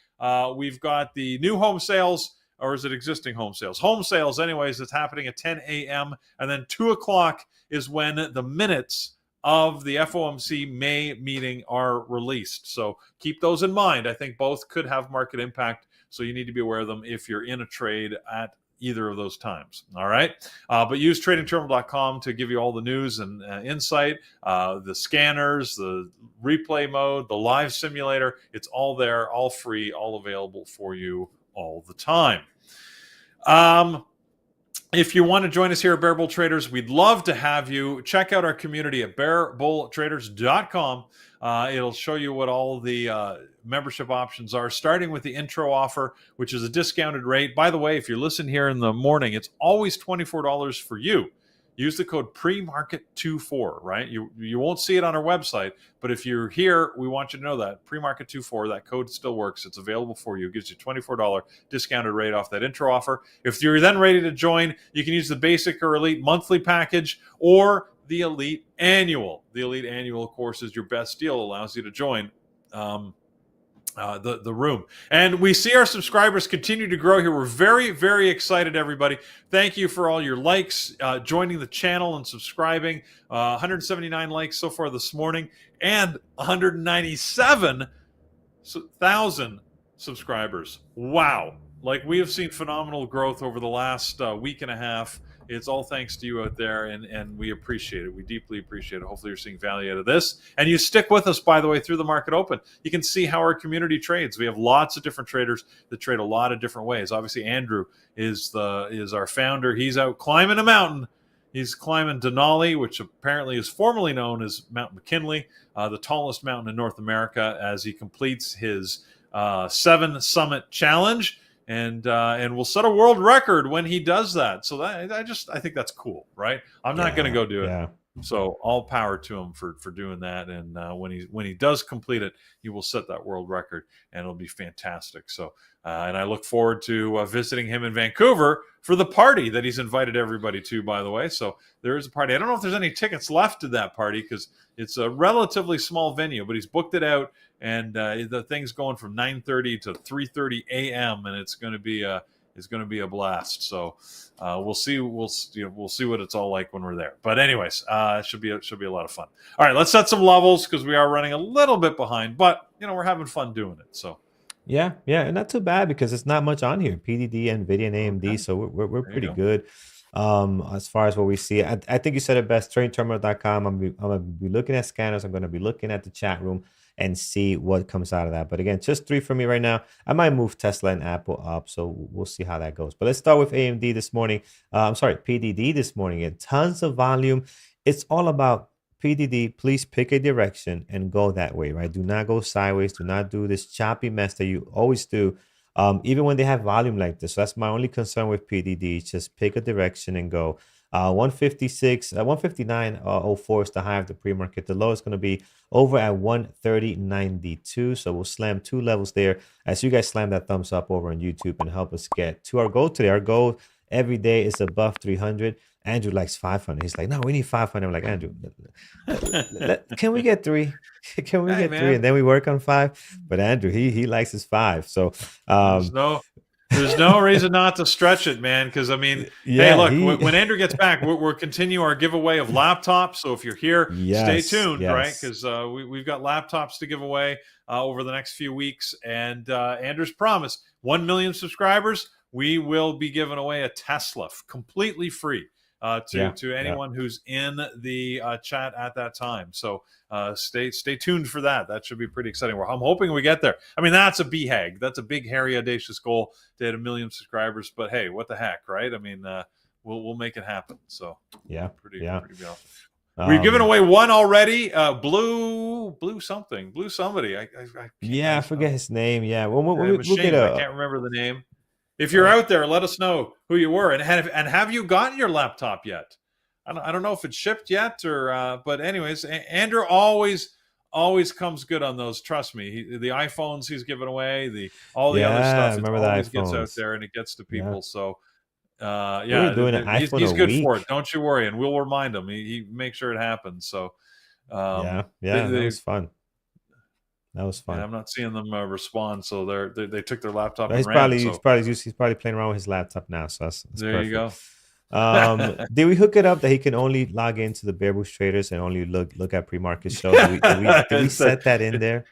We've got the new home sales, or is it existing home sales? Home sales, anyways, that's happening at 10 a.m. And then 2 o'clock is when the minutes of the FOMC May meeting are released. So keep those in mind. I think both could have market impact, so you need to be aware of them if you're in a trade at either of those times. All right. But use tradingterminal.com to give you all the news and insight, the scanners, the replay mode, the live simulator. It's all there, all free, all available for you all the time. If you want to join us here at Bearable Traders, we'd love to have you. Check out our community at bearbulletraders.com. It'll show you what all the membership options are, starting with the intro offer, which is a discounted rate. By the way, if you're listening here in the morning, it's always $24 for you. Use the code PreMarket24, right? You won't see it on our website, but if you're here, we want you to know that. PreMarket24, that code still works. It's available for you. It gives you $24 discounted rate off that intro offer. If you're then ready to join, you can use the basic or elite monthly package or the elite annual. The elite annual, of course, is your best deal. Allows you to join the room. And we see our subscribers continue to grow here. We're very, very excited, everybody. Thank you for all your likes, joining the channel and subscribing. 179 likes so far this morning and 197,000 subscribers. Wow. Like, we have seen phenomenal growth over the last week and a half. It's all thanks to you out there, and we appreciate it. We deeply appreciate it. Hopefully you're seeing value out of this. And you stick with us, by the way, through the market open. You can see how our community trades. We have lots of different traders that trade a lot of different ways. Obviously, Andrew is our founder. He's out climbing a mountain. He's climbing Denali, which apparently is formerly known as Mount McKinley, the tallest mountain in North America, as he completes his 7 Summit Challenge. And we'll set a world record when he does that. So I think that's cool, right? I'm not going to go do it. Yeah. So all power to him for doing that. And when he does complete it, he will set that world record, and it'll be fantastic. So and I look forward to visiting him in Vancouver for the party that he's invited everybody to. By the way, so there is a party. I don't know if there's any tickets left to that party because it's a relatively small venue, but he's booked it out, and the thing's going from 9:30 to 3:30 a.m. and it's going to be a blast. So we'll see what it's all like when we're there. But anyways, it should be a lot of fun. All right, let's set some levels because we are running a little bit behind, but we're having fun doing it. So Yeah, and not too bad because it's not much on here. PDD, NVIDIA, and AMD, okay, so we're there you pretty go. good. As far as what we see, I think you said it best. TradingTerminal.com. I'm gonna be looking at scanners. I'm gonna be looking at the chat room and see what comes out of that. But again, just 3 for me right now. I might move Tesla and Apple up, so we'll see how that goes. But let's start with AMD this morning. I'm sorry, PDD this morning. And tons of volume. It's all about PDD. Please pick a direction and go that way, right? Do not go sideways. Do not do this choppy mess that you always do, even when they have volume like this. So that's my only concern with PDD. Just pick a direction and go. 156, 159.04 is the high of the pre-market. The low is going to be over at 130.92. So we'll slam 2 levels there. As you guys slam that thumbs up over on YouTube and help us get to our goal today. Our goal every day is above 300. Andrew likes 500. He's like, no, we need 500. I'm like, Andrew, can we get 3? Can we Hey get 3? man, And then we work on 5. But Andrew, he likes his 5. So there's no there's no reason not to stretch it, man. Because I mean, hey, yeah, look, he when Andrew gets back, we're continue our giveaway of laptops. So if you're here, stay yes, tuned, right? yes. Because we've got laptops to give away over the next few weeks. And Andrew's promise: 1 million subscribers, we will be giving away a Tesla completely free Yeah, to yeah. anyone who's in the chat at that time. So stay tuned for that. That should be pretty exciting. I'm hoping we get there. I mean, that's a BHAG. That's a big, hairy, audacious goal to hit 1 million subscribers. But hey, what the heck, right? I mean, we'll make it happen. So Yeah, pretty yeah. awesome. We've given Um, away one already. Blue something, blue somebody. yeah, I forget his name. Yeah, we'll get Machine. I a can't remember the name. If you're uh, out there, let us know who you were and have you gotten your laptop yet? I don't know if it's shipped yet or but anyways, Andrew always comes good on those. Trust me, the iPhones he's given away, all the other yeah. I stuff, it remember the always gets out iPhones. there and it gets to Yeah, people. So we were yeah, doing an iPhone a he's good for it. week. Don't you worry, and we'll remind him. He makes sure it happens. So Yeah, yeah. That they was fun. That was yeah, fun. I'm not seeing them respond. So they took their laptop But and ran. So he's probably playing around with his laptop now. So that's there you perfect. go. Did we hook it up that he can only log into the Bear Bush Traders and only look at pre-market show? Did we set that in there?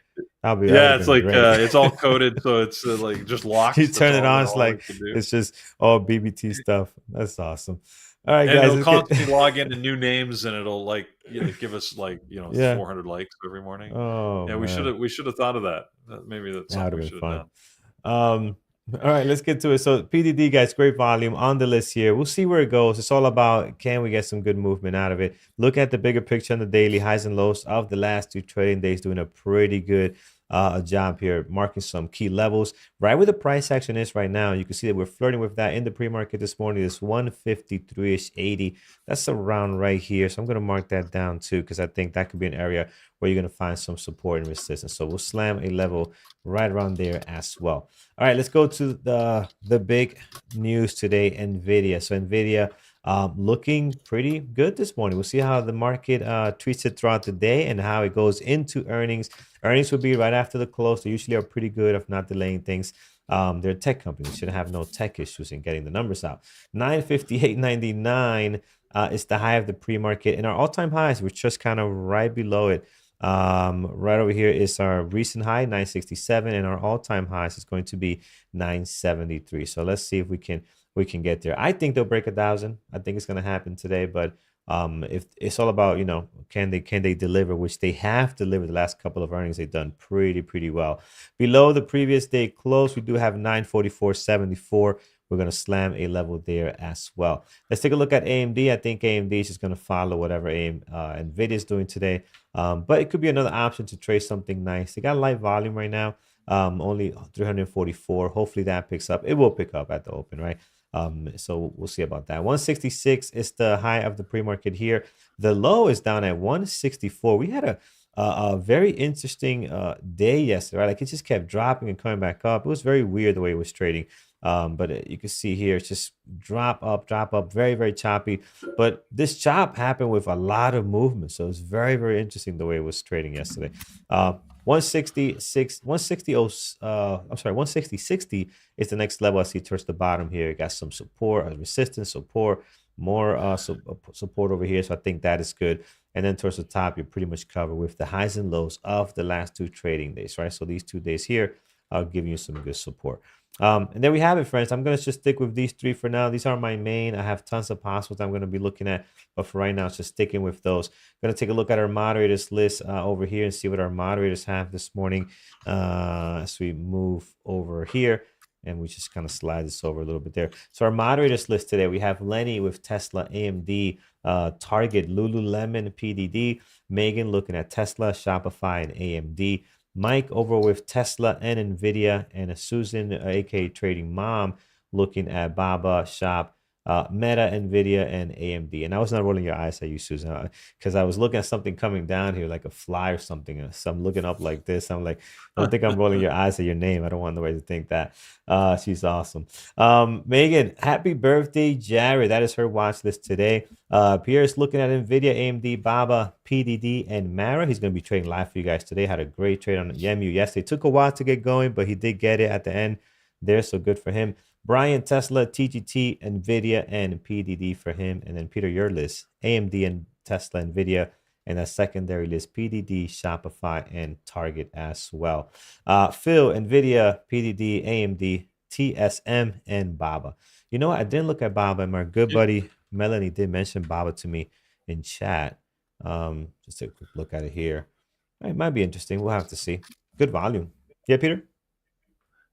That would Yeah, have it's been like great. it's all coded, so it's like just You locked. That's turn it on, it's all we like can do. it's just all BBT stuff. That's awesome. All right, And guys, it'll let's get constantly log into new names, and it'll like give us like yeah. 400 likes every morning. Oh Yeah, man, we should have thought of that. Maybe that's that would something have we been should have fun. done. All right, let's get to it. So PDD, guys, great volume on the list here. We'll see where it goes. It's all about can we get some good movement out of it. Look at the bigger picture on the daily highs and lows of the last 2 trading days, doing a pretty good job here, marking some key levels. Right where the price action is right now, you can see that we're flirting with that in the pre-market this morning. This 153-ish 80. That's around right here. So I'm going to mark that down too, because I think that could be an area where you're going to find some support and resistance. So we'll slam a level right around there as well. All right, let's go to the big news today, NVIDIA. So NVIDIA looking pretty good this morning. We'll see how the market treats it throughout the day and how it goes into earnings. Earnings will be right after the close. They usually are pretty good of not delaying things. They're a tech company. Should have no tech issues in getting the numbers out. 958.99 is the high of the pre-market. And our all-time highs, we're just kind of right below it. Right over here is our recent high 967, and our all-time highs is going to be 973. So let's see if we can get there. I think they'll break 1,000. I think it's going to happen today, but if it's all about can they deliver, which they have delivered. The last couple of earnings they've done pretty well. Below the previous day close, we do have 944.74. We're going to slam a level there as well. Let's take a look at AMD. I think AMD is just going to follow whatever NVIDIA is doing today. But it could be another option to trade something nice. They got light volume right now, only 344. Hopefully that picks up. It will pick up at the open, right? So we'll see about that. 166 is the high of the pre-market here. The low is down at 164. We had a very interesting day yesterday, right? Like it just kept dropping and coming back up. It was very weird the way it was trading. But you can see here, it's just drop up, very, very choppy. But this chop happened with a lot of movement. So it's very, very interesting the way it was trading yesterday. 166, 160, I'm sorry, 160.60 is the next level I see towards the bottom here. You got some support, resistance, support, more support over here. So I think that is good. And then towards the top, you're pretty much covered with the highs and lows of the last 2 trading days, right? So these 2 days here, I'll give you some good support. And there we have it, friends. I'm going to just stick with these 3 for now. These are my main. I have tons of possibles I'm going to be looking at, but for right now, it's just sticking with those. I'm going to take a look at our moderators list over here and see what our moderators have this morning as we move over here. And we just kind of slide this over a little bit there. So our moderators list today, we have Lenny with Tesla, AMD, Target, Lululemon, PDD, Megan looking at Tesla, Shopify, and AMD. Mike over with Tesla and NVIDIA, and Susan, aka Trading Mom, looking at Baba, Shop, Meta, NVIDIA, and AMD. And I was not rolling your eyes at you, Susan, because I was looking at something coming down here like a fly or something. So I'm looking up like this. I'm like, I don't think I'm rolling your eyes at your name. I don't want nobody to think that. She's awesome. Megan, happy birthday, Jared. That is her watch list today. Pierre's looking at NVIDIA, AMD, Baba, PDD, and Mara. He's going to be trading live for you guys today. Had a great trade on Yemu yesterday. Took a while to get going, but he did get it at the end there, so good for him. Brian, Tesla, TGT, NVIDIA, and PDD for him. And then Peter, your list, AMD and Tesla, NVIDIA, and a secondary list, PDD, Shopify, and Target as well. Phil, NVIDIA, PDD, AMD, TSM, and Baba. You know what? I didn't look at Baba, and my good buddy Melanie did mention Baba to me in chat. Just take a quick look at it here. It might be interesting. We'll have to see. Good volume. Yeah, Peter?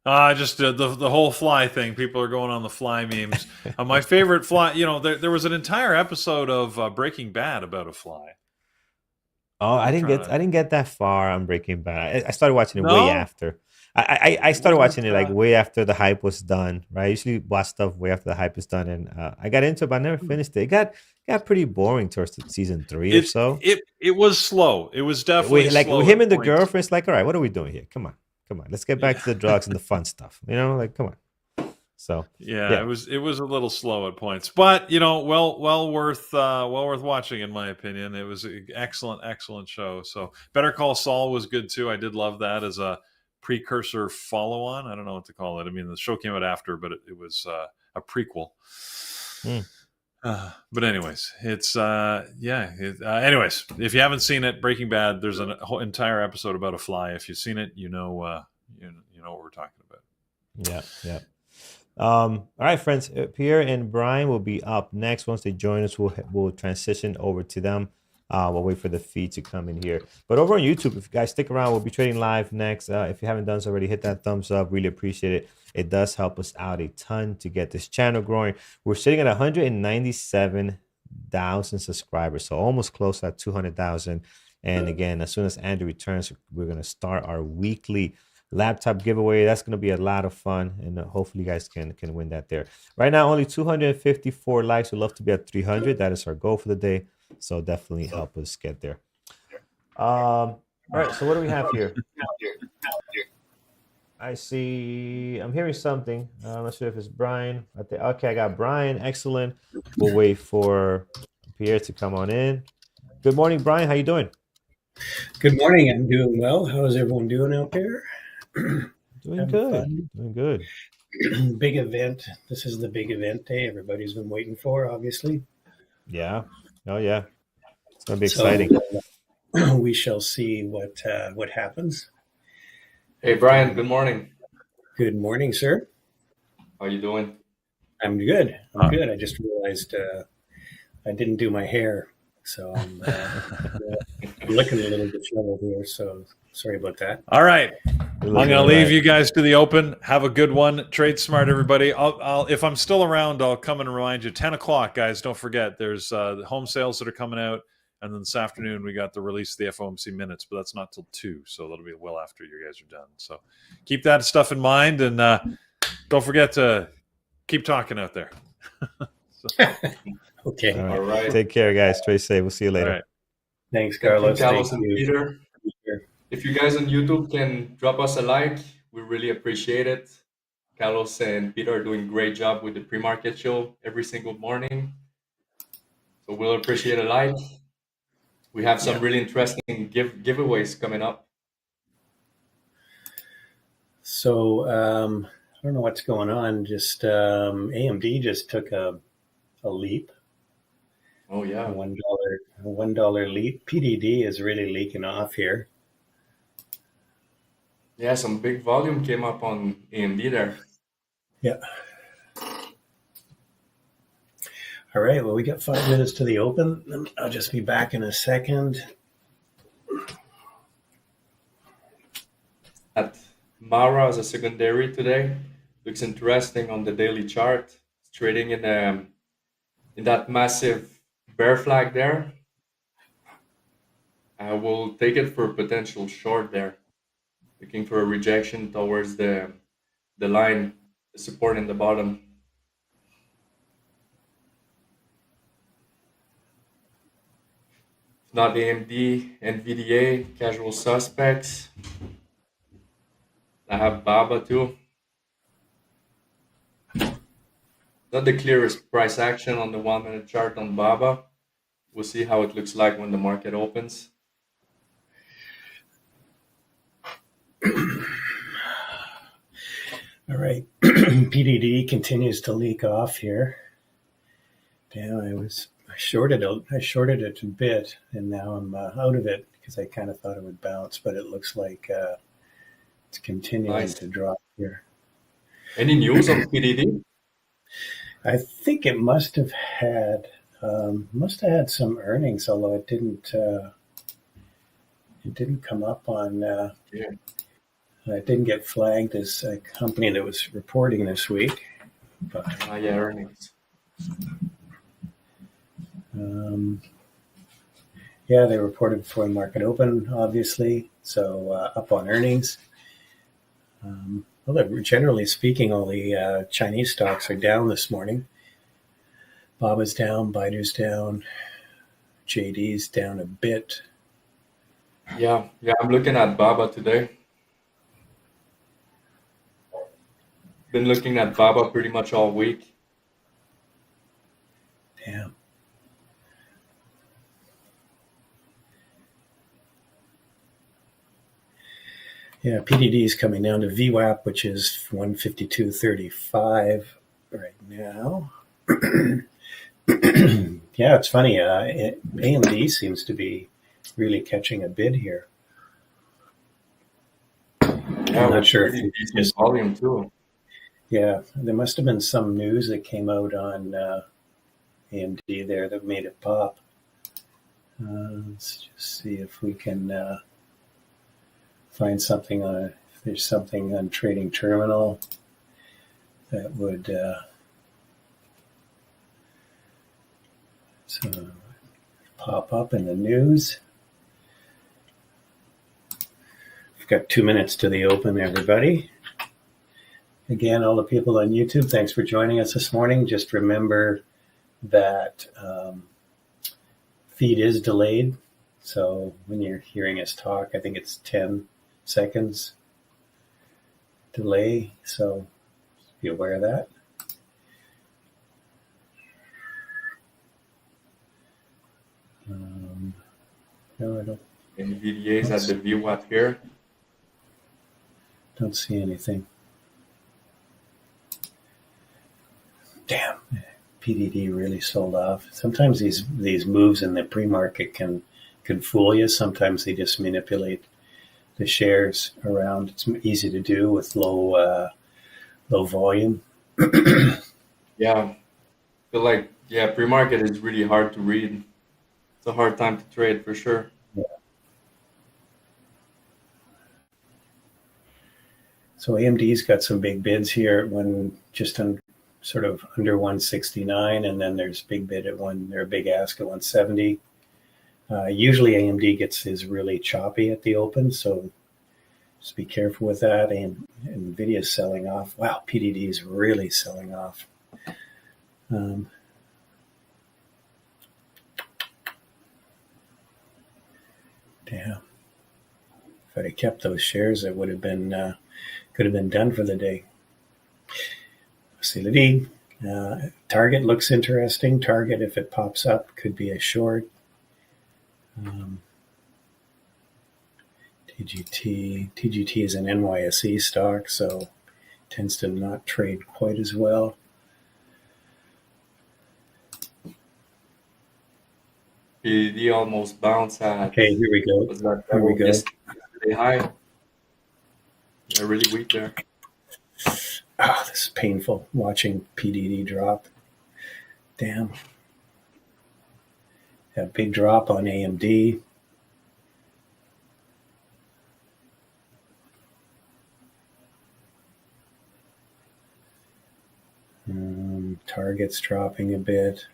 Just the whole fly thing. People are going on the fly memes. My favorite fly, there was an entire episode of Breaking Bad about a fly. Oh, I didn't get that far on Breaking Bad. I started watching it way No? after. I started watching it like way after the hype was done, right? I usually watch stuff way after the hype is done, and I got into it, but I never finished it. It got pretty boring towards season 3 or so. It was slow. It was definitely Like slow with him and the points. girlfriend. It's like, all right, what are we doing here? Come on, let's get back to the drugs and the fun stuff. Like, come on. So yeah, it was a little slow at points, but well worth watching in my opinion. It was an excellent show. So Better Call Saul was good too. I did love that as a precursor follow-on. I don't know what to call it. I mean, the show came out after, but it was a prequel. But anyways, it's anyways, if you haven't seen it, Breaking Bad, there's an whole entire episode about a fly. If you've seen it, you know what we're talking about. Yeah. All right, friends. Pierre and Brian will be up next. Once they join us, we'll transition over to them. We'll wait for the feed to come in here. But over on YouTube, if you guys stick around, we'll be trading live next. If you haven't done so already, hit that thumbs up. Really appreciate it. It does help us out a ton to get this channel growing. We're sitting at 197,000 subscribers, so almost close at 200,000. And again, as soon as Andrew returns, we're going to start our weekly laptop giveaway. That's going to be a lot of fun, and hopefully you guys can win that there. Right now, only 254 likes. We'd love to be at 300. That is our goal for the day. So definitely help us get there. All right. So what do we have here? I'm hearing something. I'm not sure if it's Brian. Okay, I got Brian. Excellent. We'll wait for Pierre to come on in. Good morning, Brian. How you doing? Good morning. I'm doing well. How is everyone doing out there? Doing good. Big event. This is the big event day everybody's been waiting for, obviously. Yeah. Oh, yeah. It's going to be exciting. We shall see what happens. Hey, Brian. Good morning. Good morning, sir. How are you doing? I'm good. I'm good. I just realized I didn't do my hair, so I'm looking a little disheveled here, so sorry about that. All right. I'm going to leave you guys to the open. Have a good one. Trade smart, everybody. I'll if I'm still around, I'll come and remind you. 10 o'clock, guys. Don't forget, there's the home sales that are coming out. And then this afternoon, we got the release of the FOMC minutes, but that's not till 2. So that'll be well after you guys are done. So keep that stuff in mind. And don't forget to keep talking out there. Okay. All right. All right. Take care, guys. Stay safe. We'll see you All later. right. Thanks, Thank you, Carlos. Carlos Thank and you. Peter. If you guys on YouTube can drop us a like, we really appreciate it. Carlos and Peter are doing a great job with the pre-market show every single morning. So we'll appreciate a like. We have some really interesting giveaways coming up. So I don't know what's going on. Just AMD just took a leap. Oh yeah, $1 leap. PDD is really leaking off here. yeah. Some big volume came up on AMD there. Yeah. All right. Well, we got 5 minutes to the open. I'll just be back in a second. At Mara as a secondary today looks interesting on the daily chart. It's trading in that massive bear flag there. I will take it for a potential short there. Looking for a rejection towards the line, the support in the bottom. If not AMD, NVDA, casual suspects. I have BABA too. Not the clearest price action on the 1 minute chart on BABA. We'll see how it looks like when the market opens. All right. PDD continues to leak off here. Damn, I shorted it a bit, and now I'm out of it because I kind of thought it would bounce, but it looks like it's continuing to drop here. Any news on PDD? I think it must have had some earnings, although it didn't come up on. It didn't get flagged as a company that was reporting this week. But, yeah, earnings. Yeah, they reported before the market open, obviously. So up on earnings. Well, generally speaking, all the Chinese stocks are down this morning. Baba's down, Baidu's down, JD's down a bit. Yeah, I'm looking at BABA today. Been looking at BABA pretty much all week. Damn. Yeah, PDD is coming down to VWAP, which is 152.35 right now. Yeah, it's funny. AMD seems to be really catching a bid here. Yeah, I'm not sure if it's just volume too. Yeah, there must have been some news that came out on AMD there that made it pop. Let's just see if we can find something on if there's something on Trading Terminal that would pop up in the news. We've got 2 minutes to the open, everybody. Again, all the people on YouTube, thanks for joining us this morning. Just remember that feed is delayed. So when you're hearing us talk, I think it's 10 seconds delay. So be aware of that. No, I NVDA is at the VWAP here. don't see anything. Damn, PDD really sold off. Sometimes these moves in the pre-market can fool you. Sometimes they just manipulate the shares around. It's easy to do with low volume. Yeah, I feel like pre-market is really hard to read. It's a hard time to trade for sure. Yeah. So AMD's got some big bids here when just on sort of under 169, and then there's big bid at a big ask at 170. Usually AMD is really choppy at the open, so just be careful with that. And NVIDIA is selling off. Wow, PDD is really selling off. Damn. If I'd have kept those shares, it would have been could have been done for the day. CLD. Target looks interesting. Target, if it pops up, could be a short. TGT is an NYSE stock, so tends to not trade quite as well. PDD almost bounced at. Okay, here we go. Was that Here we go. Yesterday high? They're really weak there. Ah, this is painful watching PDD drop. Damn. A big drop on AMD. Target's dropping a bit.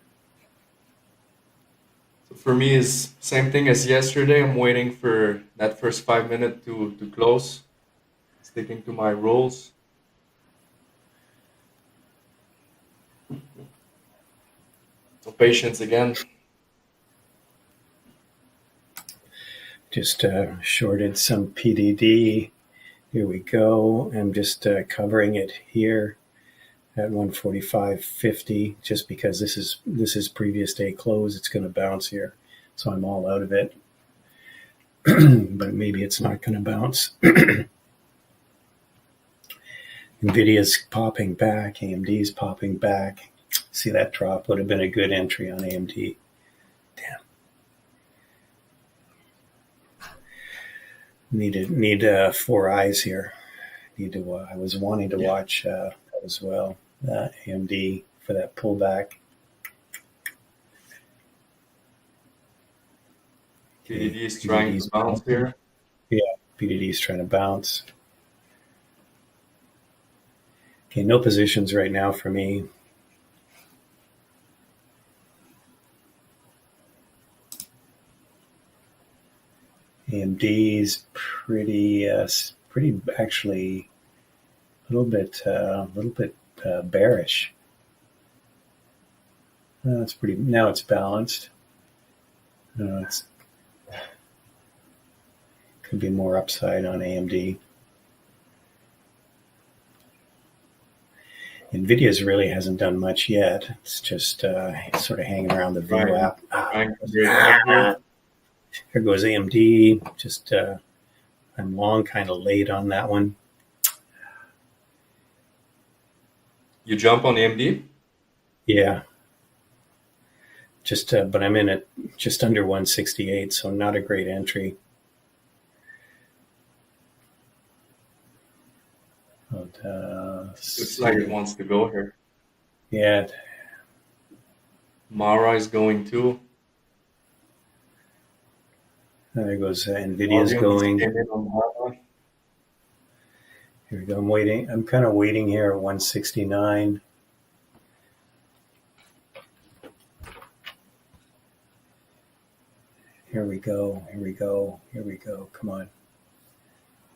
So for me, is same thing as yesterday. I'm waiting for that first 5 minutes to close. Sticking to my rules. So patience again. Just shorted some PDD. Here we go. I'm just covering it here at 145.50, just because this is previous day close. It's going to bounce here, so I'm all out of it. But maybe it's not going to bounce. NVIDIA's popping back. AMD's popping back. See, that drop would have been a good entry on AMD. Damn. Need 4 eyes here. I was wanting to watch as well. AMD for that pullback. PDD is trying to bounce here. Yeah, PDD is trying to bounce. Okay, no positions right now for me. AMD's pretty actually a little bit bearish. It's pretty. Now it's balanced. It's could be more upside on AMD. NVIDIA's really hasn't done much yet. It's just sort of hanging around the VWAP. Here goes AMD. Just I'm long, kind of late on that one. You jump on AMD? Yeah. Just but I'm in at just under 168, so not a great entry. Looks like it wants to go here. Yeah. Mara is going too. There goes NVIDIA's going. Here we go. I'm waiting. I'm kind of waiting here at 169. Here we go. Here we go. Here we go. Come on.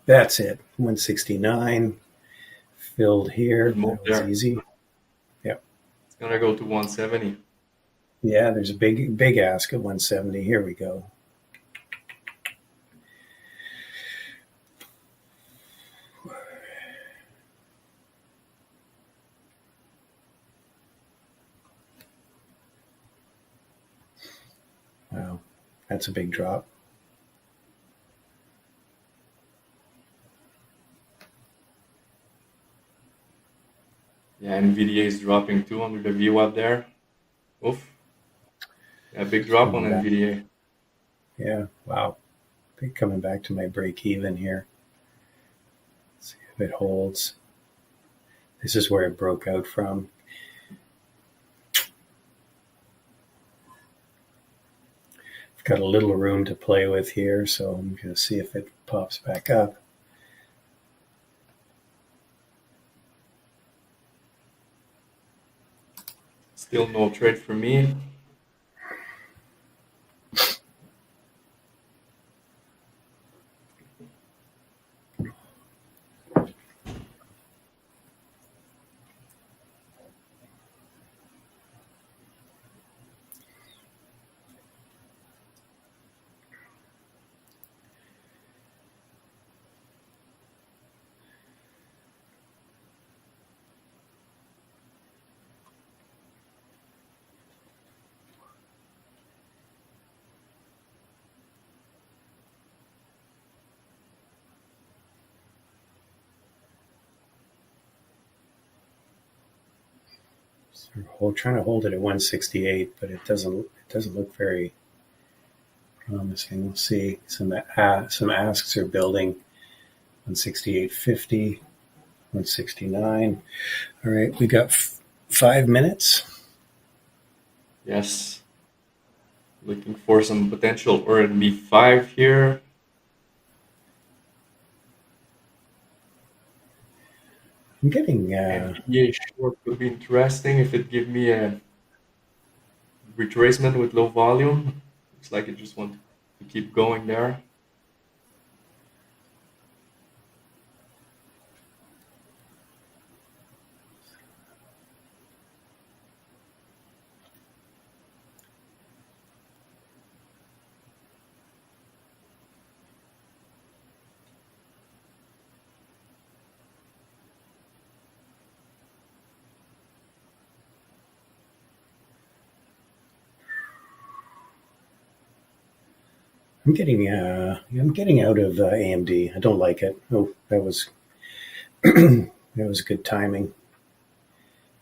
That's it. 169. Filled here. That was easy. Yeah. It's going to go to 170. Yeah, there's a big ask at 170. Here we go. Wow, that's a big drop. Yeah, NVDA is dropping too under the VWAP there. Oof. Yeah, big drop on NVDA. Yeah, wow. Coming back to my break even here. Let's see if it holds. This is where it broke out from. I've got a little room to play with here, so I'm going to see if it pops back up. Still no trade for me. We're trying to hold it at 168, but it doesn't look very promising. We'll see. Some asks are building. 168.50, 169. All right, we got 5 minutes. Yes. Looking for some potential RNB5 here. I'm getting NVDA short could be interesting if it give me a retracement with low volume. Looks like it just want to keep going there. I'm getting out of AMD. I don't like it. Oh, that was that was good timing.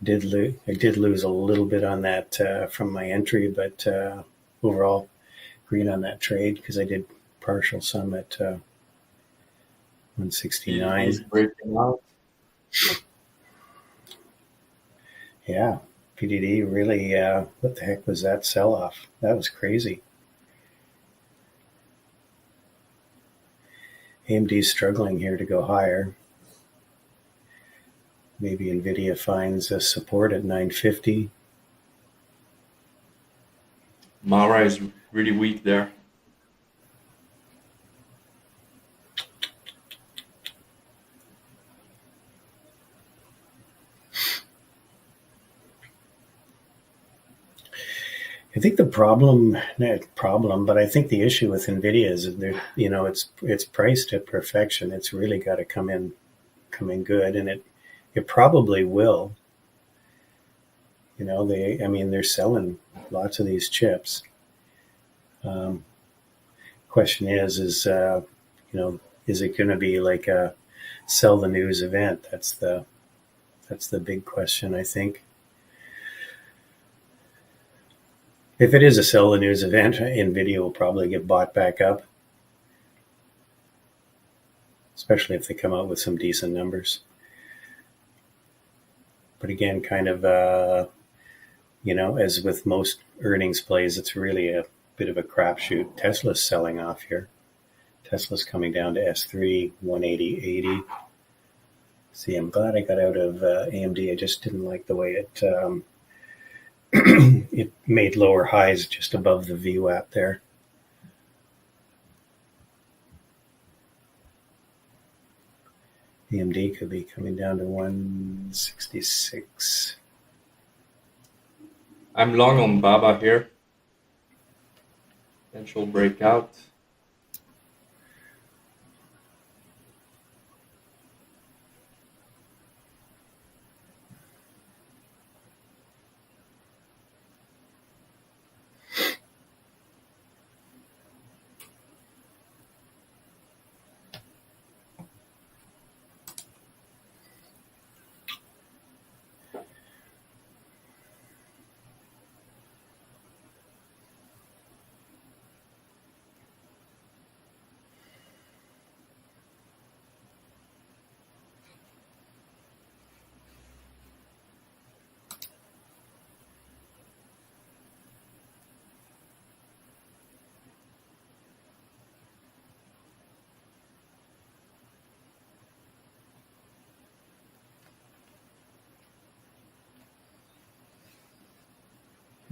I did lose a little bit on that from my entry, but overall, green on that trade because I did partial some at PDD 169. is breaking out. Yeah, PDD really. What the heck was that sell off? That was crazy. AMD's struggling here to go higher. Maybe NVIDIA finds a support at 950. Mara is really weak there. I think the problem, not problem, but I think the issue with NVIDIA is that it's priced at perfection. It's really got to come in good, and it probably will. They're selling lots of these chips. Question is is it going to be like a sell the news event? That's the big question, I think. If it is a sell the news event, NVIDIA will probably get bought back up, especially if they come out with some decent numbers. But again, kind of, as with most earnings plays, it's really a bit of a crapshoot. Tesla's selling off here. Tesla's coming down to S3, 180.80. See, I'm glad I got out of AMD. I just didn't like the way it it made lower highs just above the VWAP there. AMD could be coming down to 166. I'm long on Baba here. Potential breakout.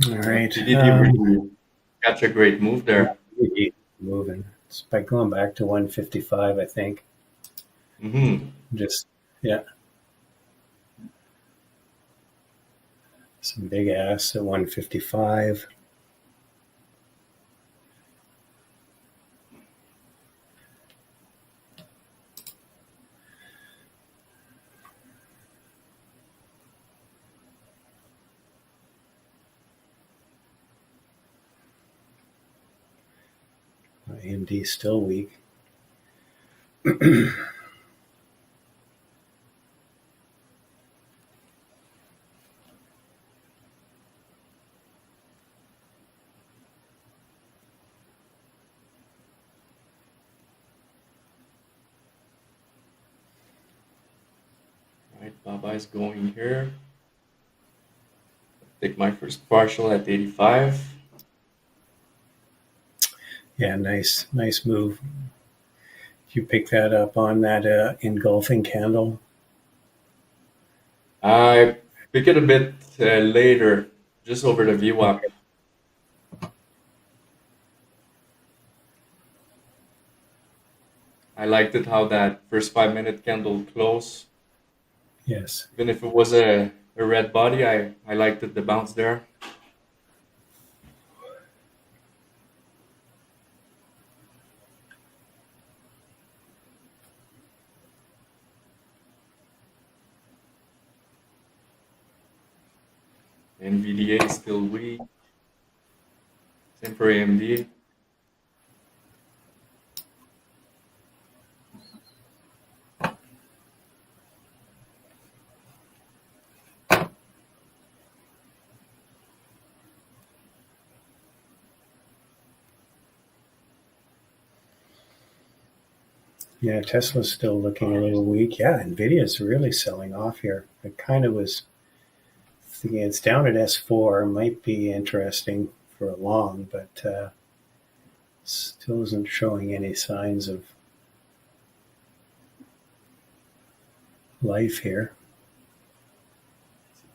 All right. Did you really catch a great move there? Moving. It's by going back to 155, I think. Just, yeah. Some big ass at 155. AMD still weak. Baba is going here. Take my first partial at 85. Yeah, nice move. You pick that up on that engulfing candle? I pick it a bit later, just over the VWAP. I liked it how that first 5-minute candle closed. Yes. Even if it was a red body, I liked it, the bounce there. NVDA is still weak. Same for AMD. Yeah, Tesla's still looking a little weak. Yeah, NVIDIA's really selling off here. I kind of was thinking it's down at S4. Might be interesting for a long, but still isn't showing any signs of life here.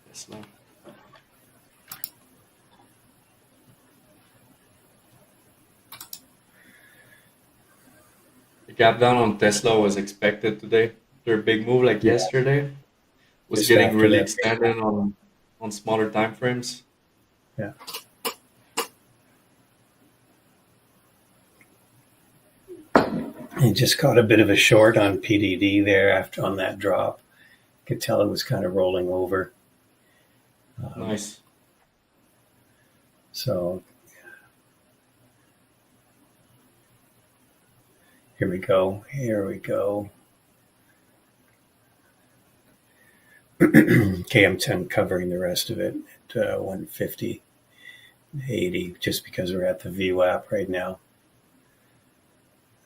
Tesla. The gap down on Tesla was expected today. Their big move like yesterday was Just getting after really that. extended on smaller time frames. Yeah. He just caught a bit of a short on PDD there after on that drop. Could tell it was kind of rolling over. Nice. So here we go. Okay, I'm covering the rest of it at 150, 80, just because we're at the VWAP right now.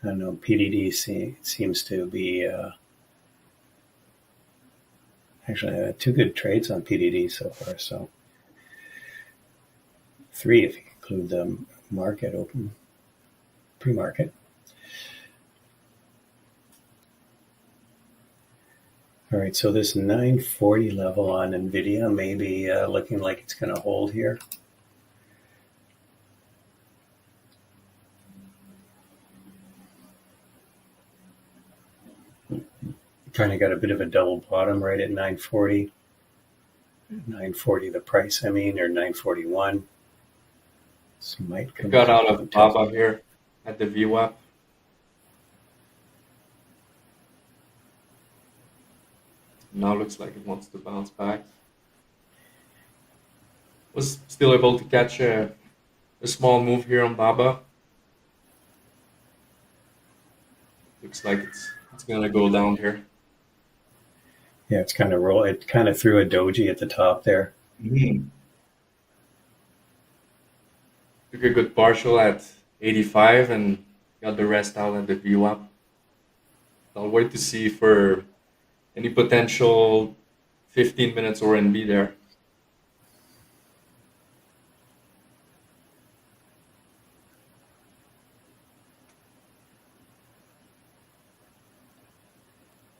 I don't know, PDD seems to be actually two good trades on PDD so far. So 3 if you include the market open, pre-market. All right, so this 940 level on NVIDIA may be looking like it's going to hold here. Kind of got a bit of a double bottom right at 940. 940 the price, I mean, or 941. This might come Got out of Baba here at the VWAP. Now looks like it wants to bounce back. Was still able to catch a small move here on Baba. Looks like it's gonna go down here. Yeah, it's kind of roll. It kind of threw a doji at the top there. Took a good partial at 85 and got the rest out at the VWAP. I'll wait to see for any potential 15 minutes RNB there.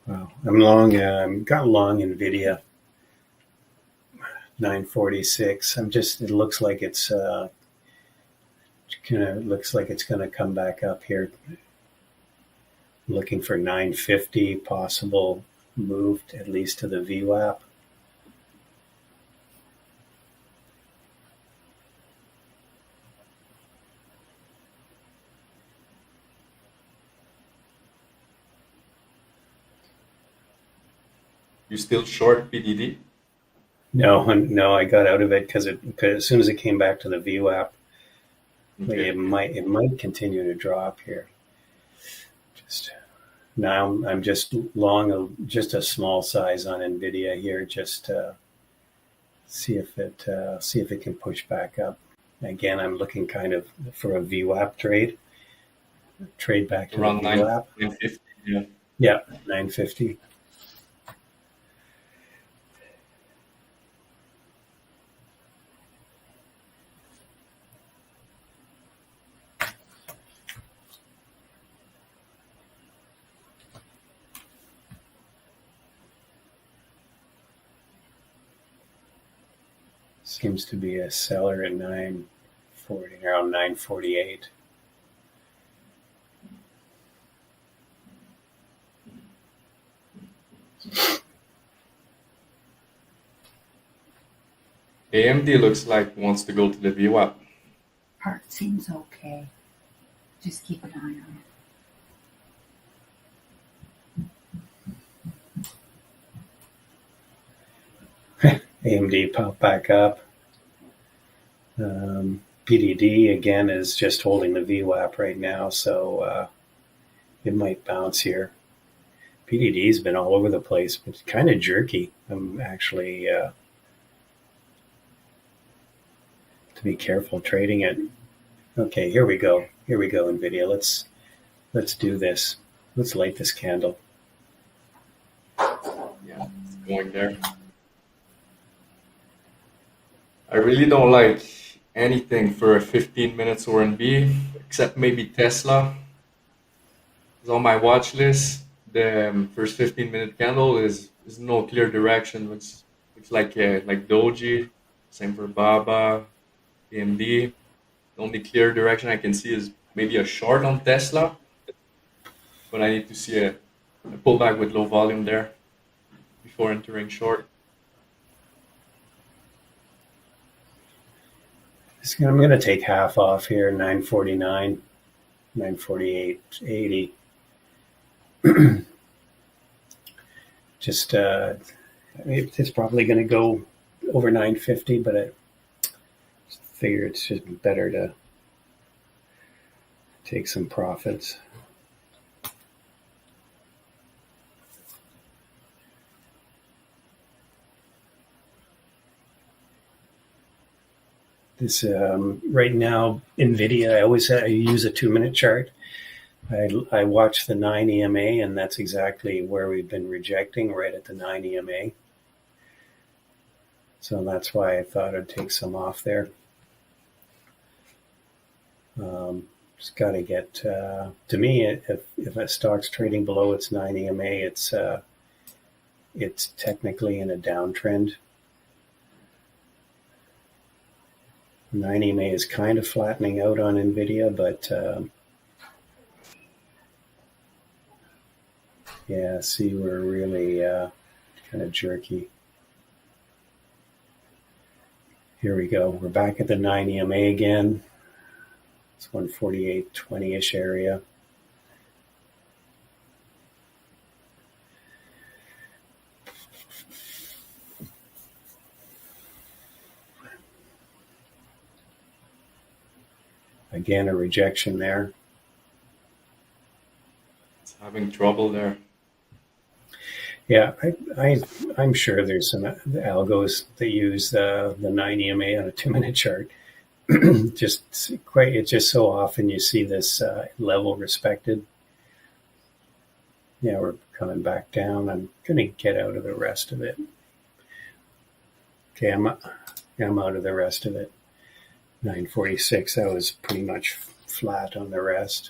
Wow, I'm long. Got long NVIDIA. 946. It looks like it's gonna come back up here. Looking for 950 possible move at least to the VWAP. You still short PDD? No, I got out of it because as soon as it came back to the VWAP, Okay. it might continue to drop here. Just now, I'm just long, just a small size on NVIDIA here, just see if it can push back up. Again, I'm looking kind of for a VWAP trade back to Around the VWAP. 950. Yeah. Yeah, 950. Seems to be a seller at 940, around 948. AMD looks like wants to go to the VWAP. Part seems okay. Just keep an eye on it. AMD popped back up. PDD again is just holding the VWAP right now, so it might bounce here. PDD's been all over the place, but it's kind of jerky. I'm actually to be careful trading it. Okay, here we go. Here we go, NVIDIA. Let's do this. Let's light this candle. Yeah, it's going there. I really don't like anything for a 15 minutes RNB, except maybe Tesla. It's on my watch list. The first 15-minute candle is no clear direction. Looks like Doji. Same for Baba, AMD. The only clear direction I can see is maybe a short on Tesla, but I need to see a pullback with low volume there before entering short. I'm going to take half off here, 949, 948.80. Just it's probably going to go over 950, but I figure it's just better to take some profits. This right now, NVIDIA, I use a 2-minute chart. I watch the 9 EMA, and that's exactly where we've been rejecting, right at the 9 EMA. So that's why I thought I'd take some off there. Just got to get, to me, if a stock's trading below its 9 EMA, it's technically in a downtrend. 9 EMA is kind of flattening out on NVIDIA, but yeah, see, we're really kind of jerky. Here we go. We're back at the 9 EMA again. It's 148.20-ish area. Again, a rejection there. It's having trouble there. Yeah, I'm sure there's some algos that use the 9 EMA on a 2-minute chart. It's just so often you see this level respected. Yeah, we're coming back down. I'm going to get out of the rest of it. Okay, I'm out of the rest of it. 946, that was pretty much flat on the rest.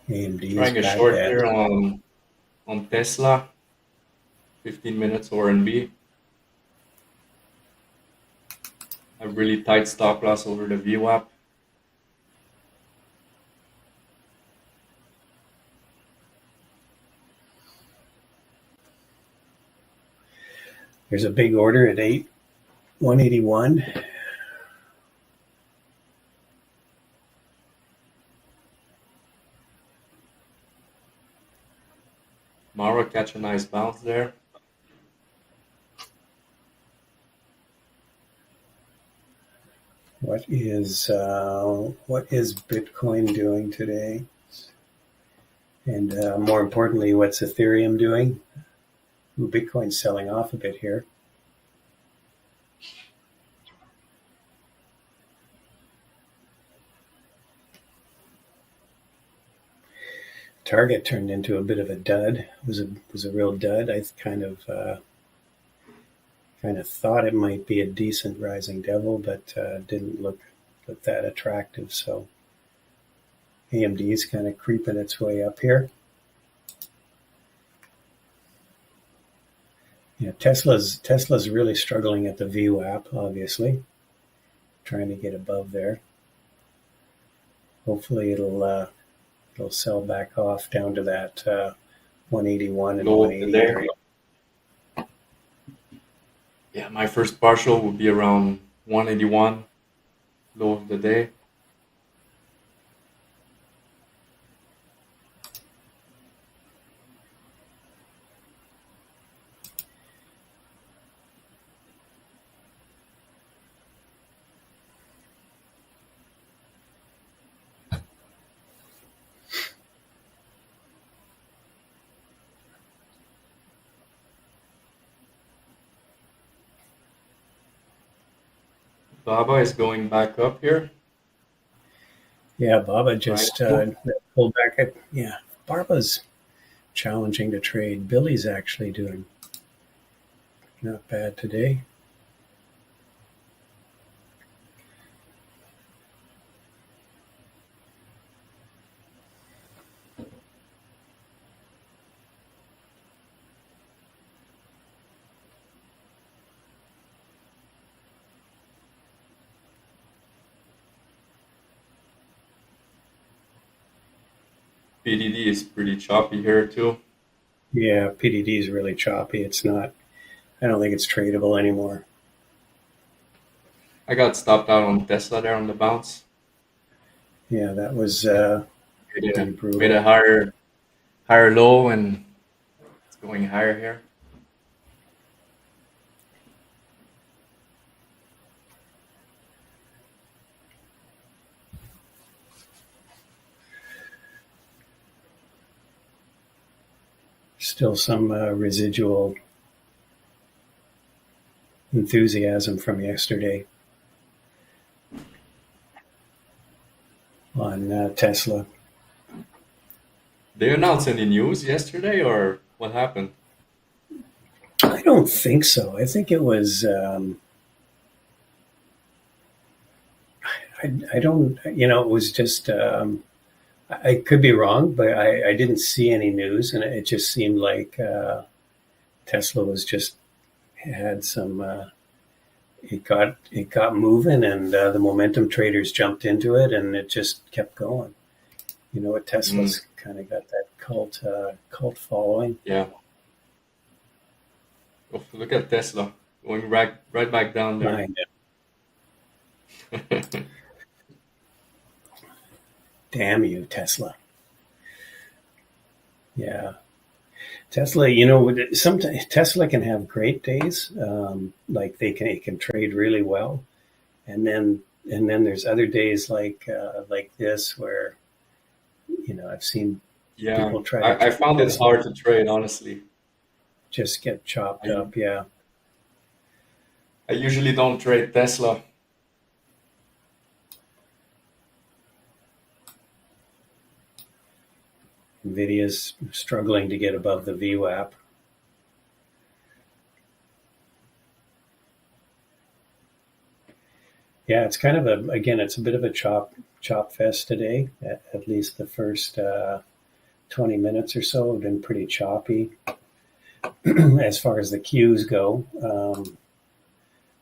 AMD Trying a short here on Tesla, 15 minutes RNB. A really tight stop loss over the VWAP. There's a big order at 181. Mara catch a nice bounce there. What is Bitcoin doing today? And more importantly, what's Ethereum doing? Ooh, Bitcoin's selling off a bit here. Target turned into a bit of a dud. It was a real dud. I kind of thought it might be a decent rising devil, but didn't look that attractive. So AMD is kind of creeping its way up here. Yeah, Tesla's really struggling at the VWAP, obviously, trying to get above there. Hopefully, it'll sell back off down to that 181 and Low of 180 the day. area. Yeah, my first partial would be around 181, low of the day. Baba is going back up here. Yeah, Baba just pulled back at, yeah, Baba's challenging to trade. Billy's actually doing not bad today. PDD is pretty choppy here too. Yeah, PDD is really choppy. It's not, I don't think it's tradable anymore. I got stopped out on Tesla there on the bounce. Yeah, that was pretty brutal. Made a higher low, and it's going higher here. Still some residual enthusiasm from yesterday on Tesla. They announced any news yesterday, or what happened? I don't think so. I think it was. I don't. It was just. I could be wrong, but I didn't see any news, and it just seemed like Tesla was just had some. It got moving, and the momentum traders jumped into it, and it just kept going. You know what? Tesla's kind of got that cult following. Yeah. Oh, look at Tesla going right back down there. Damn you, Tesla. Yeah. Tesla, sometimes Tesla can have great days. Like it can trade really well. And then there's other days like this where, I've seen people try to. I found it hard to trade, honestly. Just get chopped up, yeah. I usually don't trade Tesla. NVIDIA's struggling to get above the VWAP. Yeah, it's kind of it's a bit of a chop fest today. At least the first 20 minutes or so have been pretty choppy. As far as the cues go,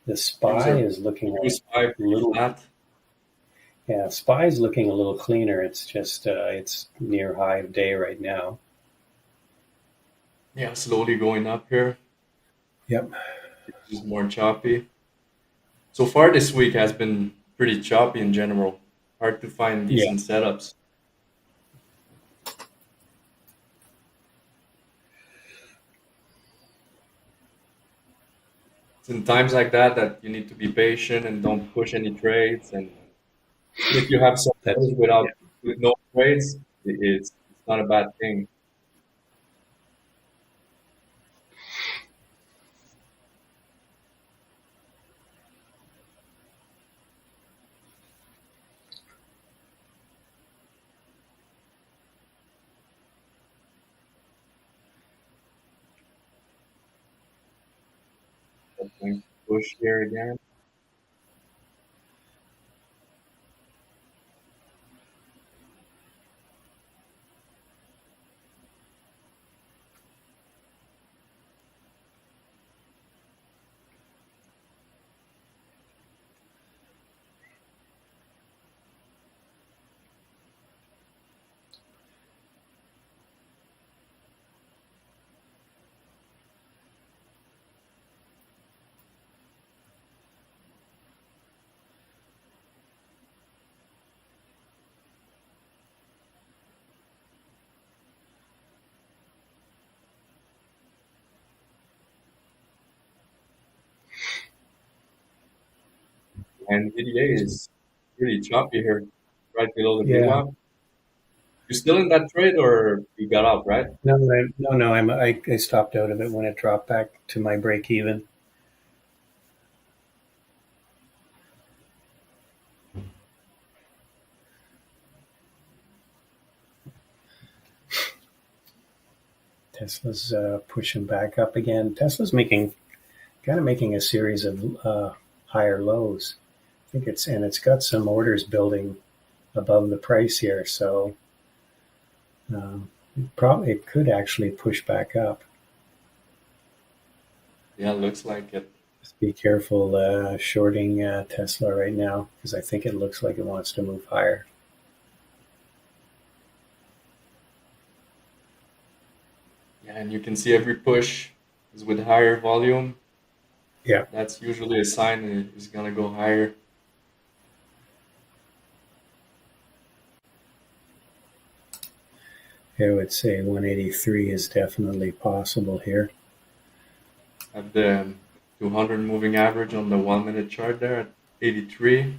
the SPY is looking a little flat. Yeah, SPY's looking a little cleaner. It's just it's near high of day right now. Yeah, slowly going up here. Yep. It's more choppy. So far this week has been pretty choppy in general. Hard to find decent setups. It's in times like that you need to be patient and don't push any trades. And if you have some with no trades, it's not a bad thing. I'm going to push here again. NVDA is pretty choppy here, right below the Yeah. VWAP. You still in that trade or you got out, right? No. I stopped out of it when it dropped back to my break even. Tesla's pushing back up again. Tesla's making a series of higher lows. I think it's got some orders building above the price here, so it could actually push back up. Yeah, looks like it. Just be careful shorting Tesla right now, because I think it looks like it wants to move higher. Yeah, and you can see every push is with higher volume. Yeah. That's usually a sign it's gonna go higher. I would say 183 is definitely possible here. At the 200 moving average on the 1 minute chart there at 83.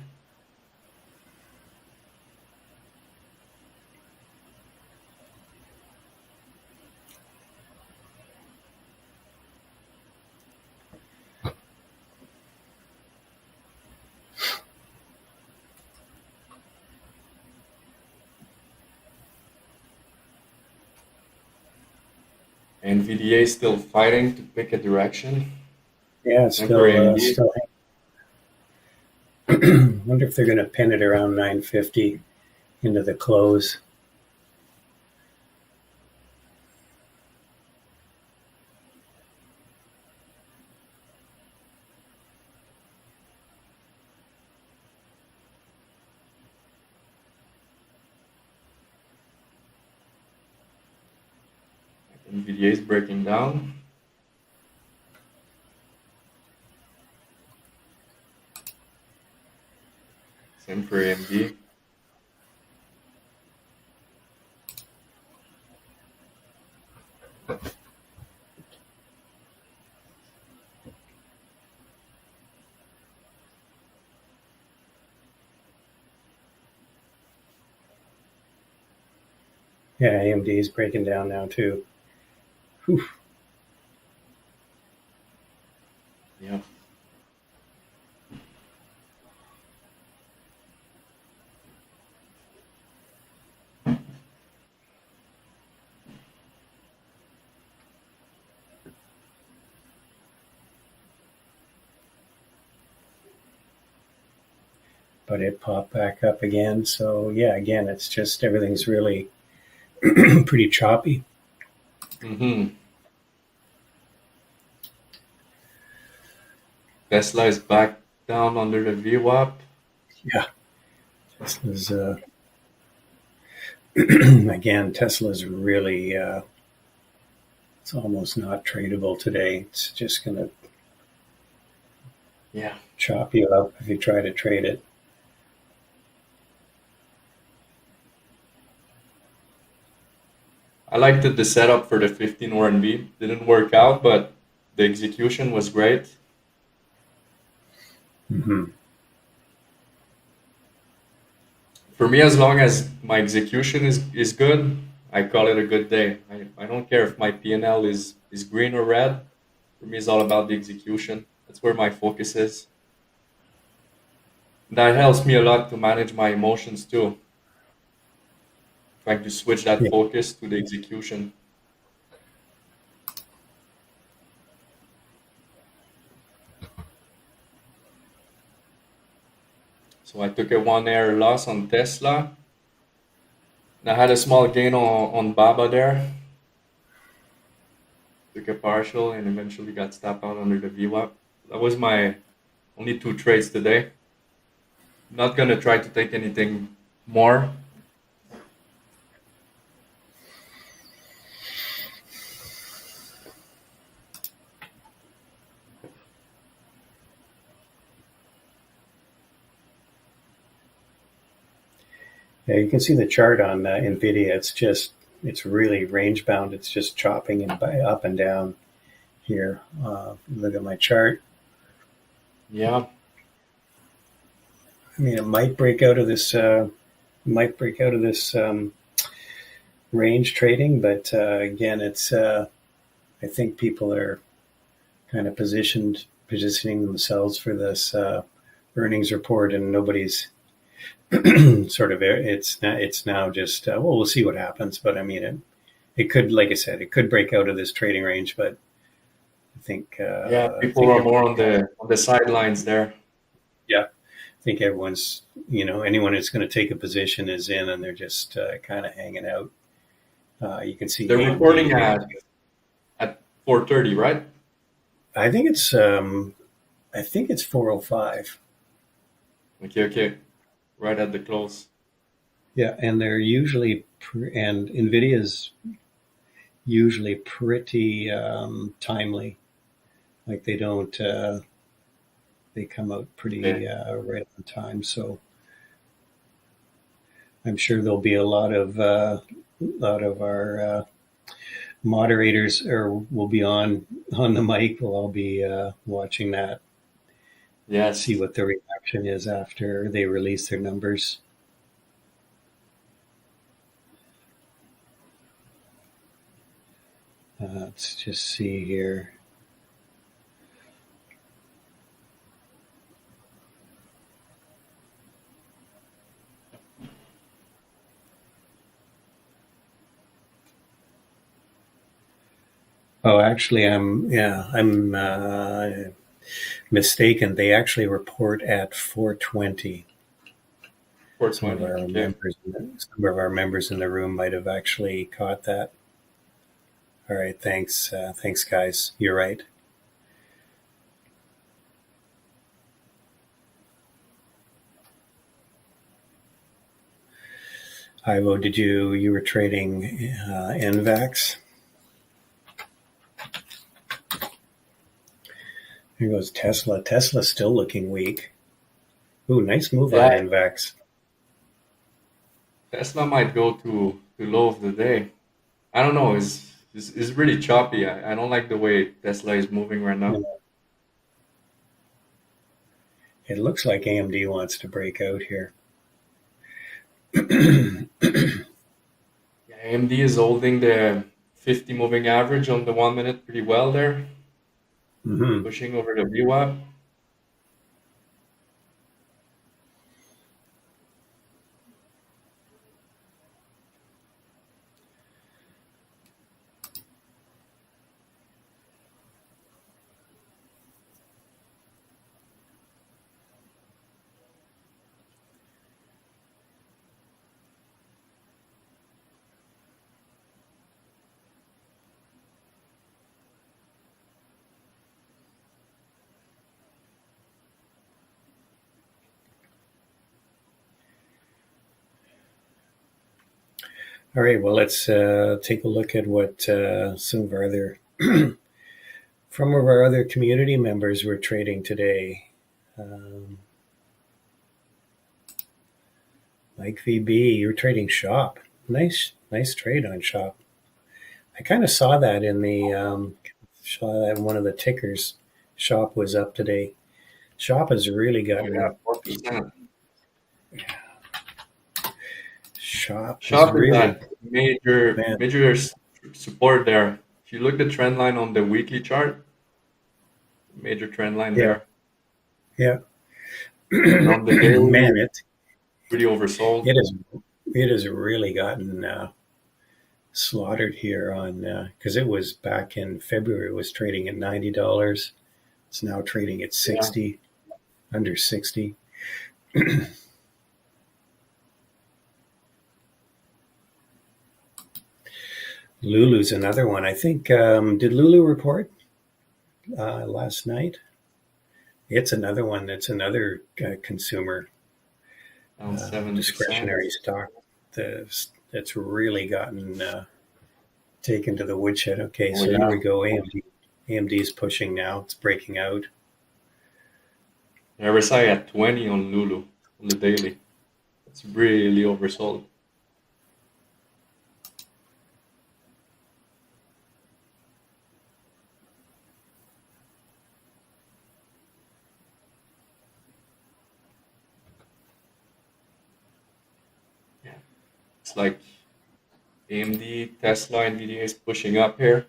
NVDA still fighting to pick a direction. Yeah, it's still. Wonder if they're going to pin it around 950 into the close. NVDA is breaking down. Same for AMD. Yeah, AMD is breaking down now too. Whew. Yeah. But it popped back up again. So yeah, again, it's just everything's really pretty choppy. Tesla is back down under the VWAP. Yeah, Tesla's again. Tesla's really it's almost not tradable today. It's just gonna chop you up if you try to trade it. I liked the setup for the 15 RMB. Didn't work out, but the execution was great. Mm-hmm. For me, as long as my execution is good, I call it a good day. I don't care if my P&L is green or red. For me, it's all about the execution. That's where my focus is. That helps me a lot to manage my emotions too. Trying to switch that focus to the execution. So I took a 1 hour loss on Tesla. And I had a small gain on Baba there. Took a partial and eventually got stopped out under the VWAP. That was my only 2 trades today. Not going to try to take anything more. Yeah, you can see the chart on NVIDIA. It's really range bound. It's just chopping and up and down here. Look at my chart. Yeah. mean, it might break out of this. Range trading, but again, it's. I think people are kind of positioning themselves for this earnings report, and nobody's sort of. It's now just. Well, we'll see what happens, but I mean, it could, like I said, it could break out of this trading range, but I think. People are more on the sidelines there. Yeah, I think everyone's, anyone who's going to take a position is in, and they're just kind of hanging out. You can see they're reporting at 4:30, right? I think it's 4:05. Okay, right at the close. Yeah, and they're usually and NVIDIA's usually pretty timely. Like they don't they come out pretty right on time. So I'm sure there'll be a lot of our moderators will be on the mic. We'll all be watching that. Yes. See what the reaction is after they release their numbers. Let's just see here. Oh, actually, I'm mistaken. They actually report at 4:20. 4:20. Some of our members in the room might have actually caught that. All right, thanks, guys. You're right. Ivo, you were trading NVAX? Here goes Tesla. Tesla's still looking weak. Ooh, nice move on NVAX. Tesla might go to low of the day. I don't know. It's really choppy. I don't like the way Tesla is moving right now. It looks like AMD wants to break out here. AMD is holding the 50 moving average on the 1 minute pretty well there. Mm-hmm. Pushing over the VWAP. All right, well, let's take a look at what some of our other from our other community members were trading today. Mike VB, you're trading Shop. Nice trade on Shop. I kind of saw that in one of the tickers. Shop was up today. Shop has really gotten 4%. Shop is really at major support there. If you look at the trend line on the weekly chart, major trend line there. Yeah. On the daily, man, it's pretty oversold. It has really gotten slaughtered here on because it was back in February. It was trading at $90. It's now trading at 60, under 60. Lulu's another one. I think did Lulu report last night? It's another one. That's another consumer discretionary stock that's really gotten taken to the woodshed. Okay, so here we go. AMD is pushing now. It's breaking out. RSI at 20 on Lulu on the daily. It's really oversold. It's like AMD, Tesla, NVDA is pushing up here.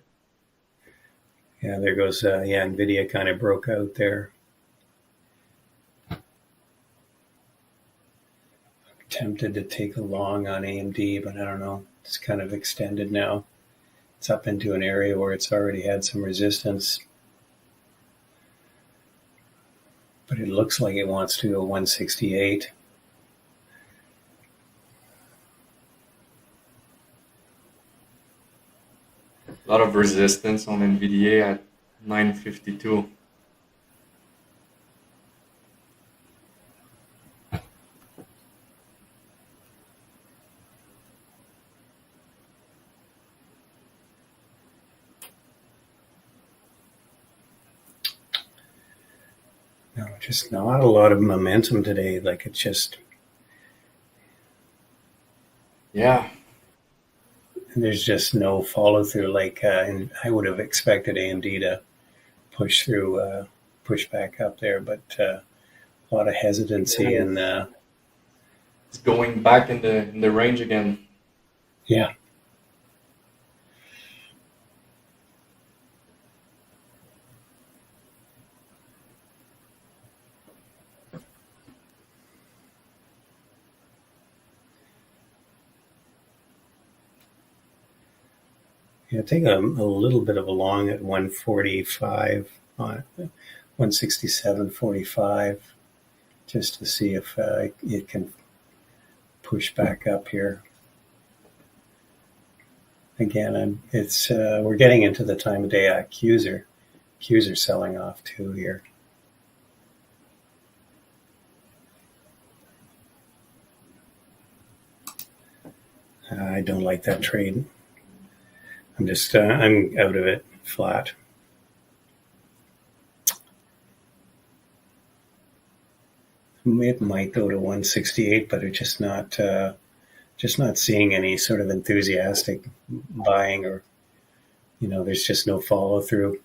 Yeah, there goes, NVIDIA kind of broke out there. Tempted to take a long on AMD, but I don't know. It's kind of extended now. It's up into an area where it's already had some resistance. But it looks like it wants to go 168. A lot of resistance on NVDA at 952. No, just not a lot of momentum today. Like it's just, Yeah, there's just no follow through. Like, and I would have expected AMD to push through, push back up there, but a lot of hesitancy and it's going back in the range again. yeah. Yeah, take a little bit of a long at 145 on 167.45 just to see if it can push back up here. Again, it's we're getting into the time of day Qs are selling off too here. I don't like that trade. I'm just I'm out of it flat. It might go to 168, but it's just not seeing any sort of enthusiastic buying, or there's just no follow through.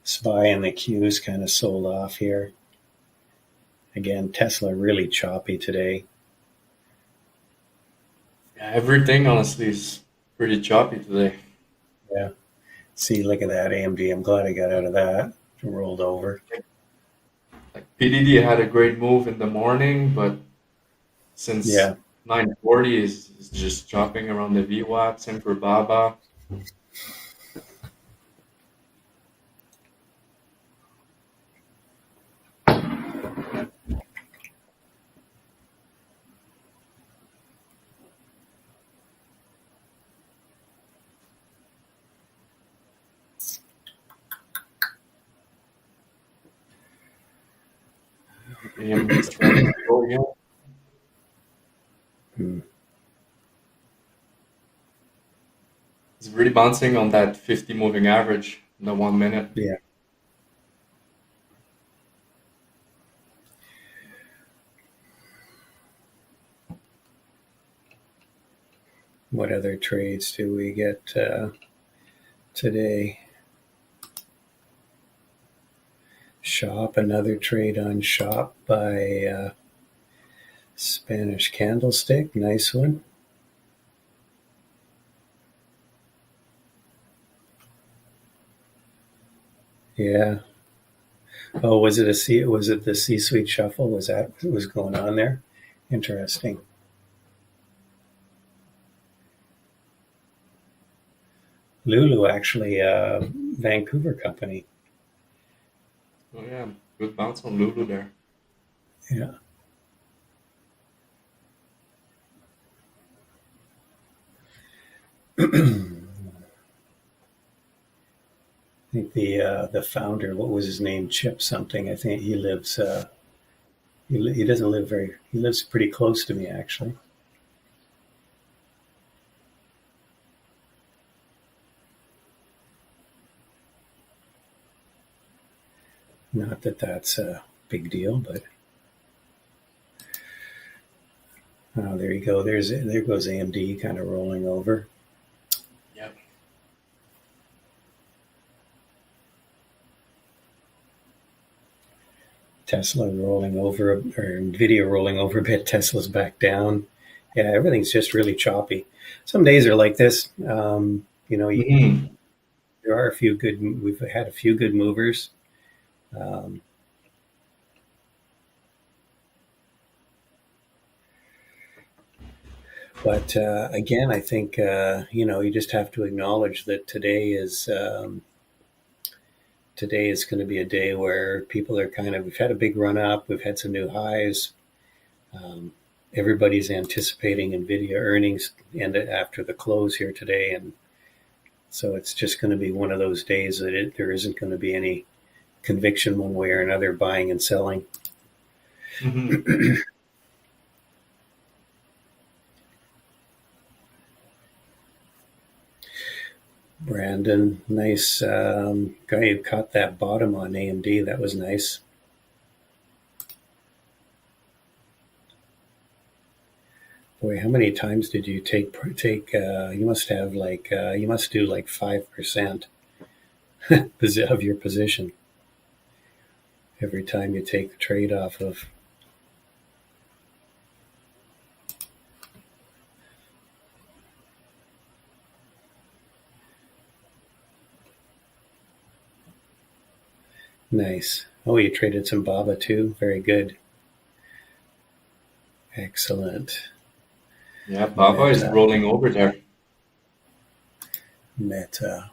SPY and the Qs kind of sold off here. Again, Tesla really choppy today. Yeah, everything honestly is pretty choppy today. Yeah. See, look at that AMD. I'm glad I got out of that. It rolled over. Like PDD had a great move in the morning, but since Yeah. 940 is just chopping around the VWAP. Same for BABA. AMD's trying to go again. It's really bouncing on that 50 moving average in the 1 minute. Yeah. What other trades do we get today? Shop, another trade on Shop by Spanish Candlestick. Nice one. Yeah. Oh, was it the C-suite shuffle? Was that what was going on there? Interesting. Lulu, actually, Vancouver company. Oh yeah, good bounce on Lulu there. Yeah. I think the founder, what was his name? Chip something. I think he lives. He doesn't live very. He lives pretty close to me, actually. Not that that's a big deal, but oh, there you go. There goes AMD kind of rolling over. Yep. Tesla rolling over, or NVIDIA rolling over a bit. Tesla's back down. Yeah, everything's just really choppy. Some days are like this. Mhm. There are a few good. We've had a few good movers. Um, but again, I think you just have to acknowledge that today is going to be a day where people are we've had a big run up. We've had some new highs. Um, Everybody's anticipating NVIDIA earnings and after the close here today. And so it's just going to be one of those days that there isn't going to be any conviction one way or another, buying and selling. Mhm. Brandon, nice guy who caught that bottom on AMD. That was nice. Boy, how many times did you take? You must have you must do like 5% of your position every time you take the trade off of. Nice. Oh, you traded some BABA too. Very good. Excellent. Yeah, Baba is Meta. rolling over there. Meta.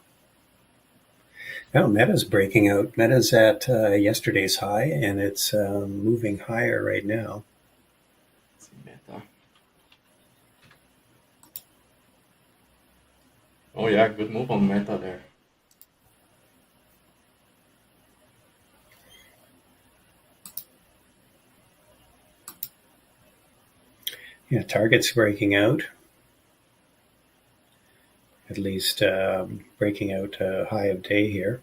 Oh, Meta's breaking out. Meta's at yesterday's high, and it's moving higher right now. Let's see, Meta. Oh yeah, good move on Meta there. Yeah, Target's breaking out. At least breaking out a high of day here.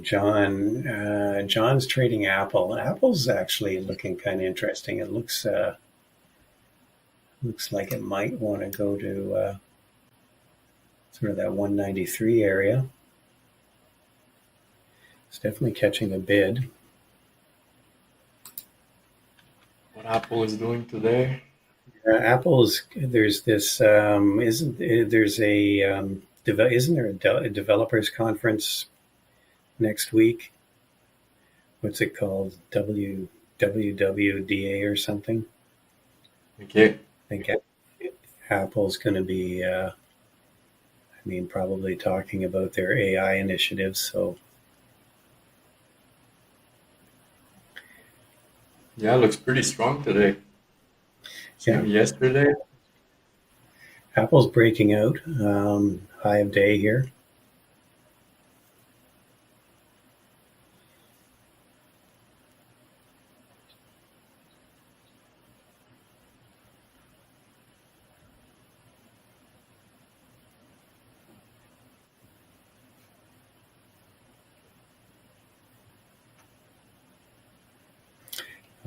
John's trading Apple. Apple's actually looking kind of interesting. It looks like it might want to go to sort of that 193 area. It's definitely catching a bid. What Apple is doing today? Apple's there's this isn't there's a isn't there a developers conference next week? What's it called? WWDA or something? Okay. I think Apple's going to be, probably talking about their AI initiatives. So Yeah, looks pretty strong today. Yeah. Same yesterday. Apple's breaking out, high of day here.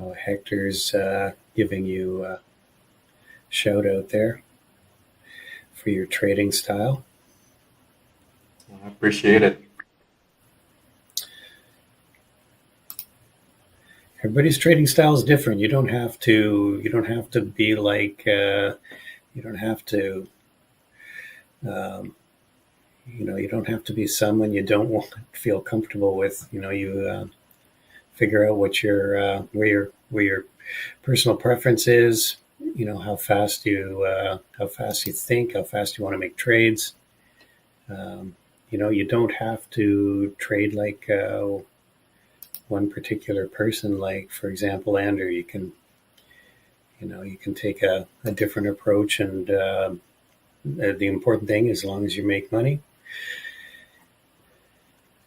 Oh, Hector's giving you a shout out there for your trading style. I appreciate it. Everybody's trading style is different. You don't have to be like you don't have to you don't have to be someone you don't want to feel comfortable with. You figure out what your where your personal preference is. How fast you think, how fast you want to make trades. You don't have to trade like one particular person. Like, for example, Andrew, you can take a different approach, and the important thing, as long as you make money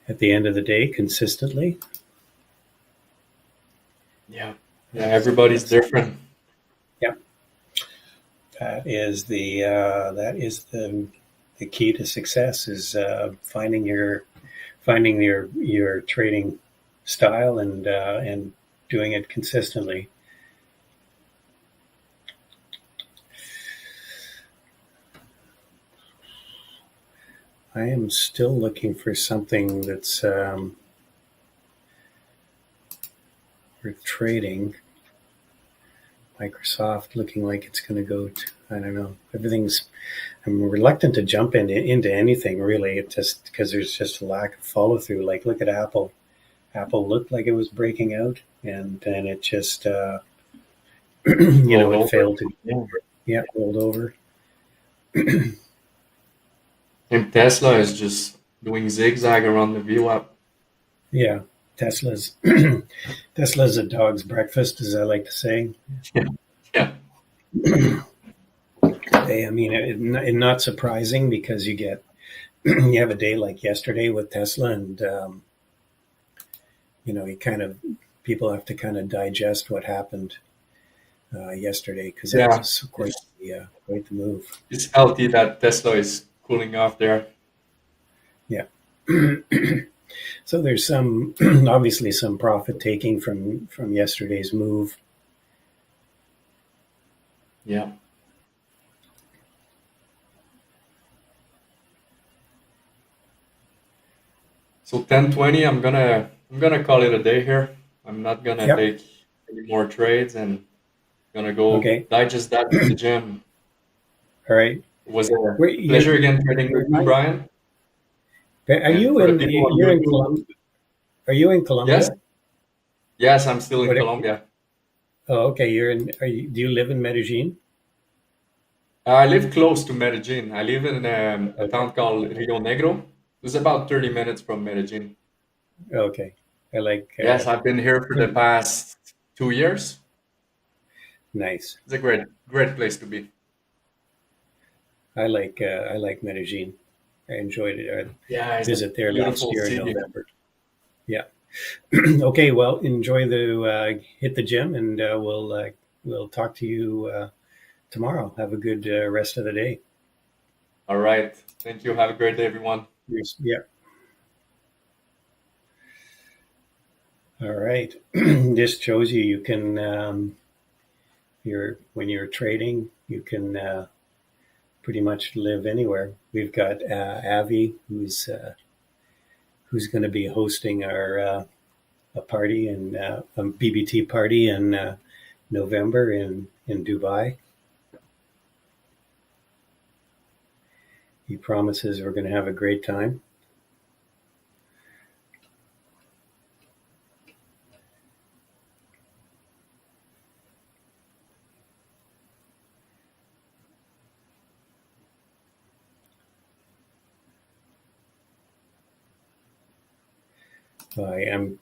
at the end of the day consistently. Yeah, everybody's different. Yeah, that is the key to success, is finding your trading style and doing it consistently. I am still looking for something that's for trading. Microsoft looking like it's going to go to, I don't know. I'm reluctant to jump into anything really. It just because there's just a lack of follow through. Like look at Apple. Apple looked like it was breaking out, and then it just it failed to. Yeah, rolled over. And Tesla is just doing zigzag around the VWAP. Yeah, Tesla's a dog's breakfast, as I like to say. Yeah. I mean, not surprising because you have a day like yesterday with Tesla, and people have to kind of digest what happened yesterday because that was quite the move. It's healthy that Tesla is cooling off there. Yeah. So there's some obviously some profit taking from yesterday's move. Yeah. So 10:20, I'm gonna call it a day here. I'm not gonna take any more trades and gonna go digest that in the gym. All right. It was a pleasure again trading with you, Brian. Are you in Colombia? Are you in Colombia? Yes, I'm still in Colombia. Oh, okay. Do you live in Medellin? I live close to Medellin. I live in a town called Rio Negro. It's about 30 minutes from Medellin. Okay. Yes, I've been here for the past 2 years. Nice. It's a great place to be. I like Medellin. I enjoyed it. I visit there last year in city. November. Yeah. Okay. Well, enjoy hit the gym, and we'll talk to you tomorrow. Have a good rest of the day. All right. Thank you. Have a great day, everyone. Yeah. All right. This shows you can when you're trading, you can pretty much live anywhere. We've got Avi, who's going to be hosting our a party a BBT party in November in Dubai. He promises we're going to have a great time.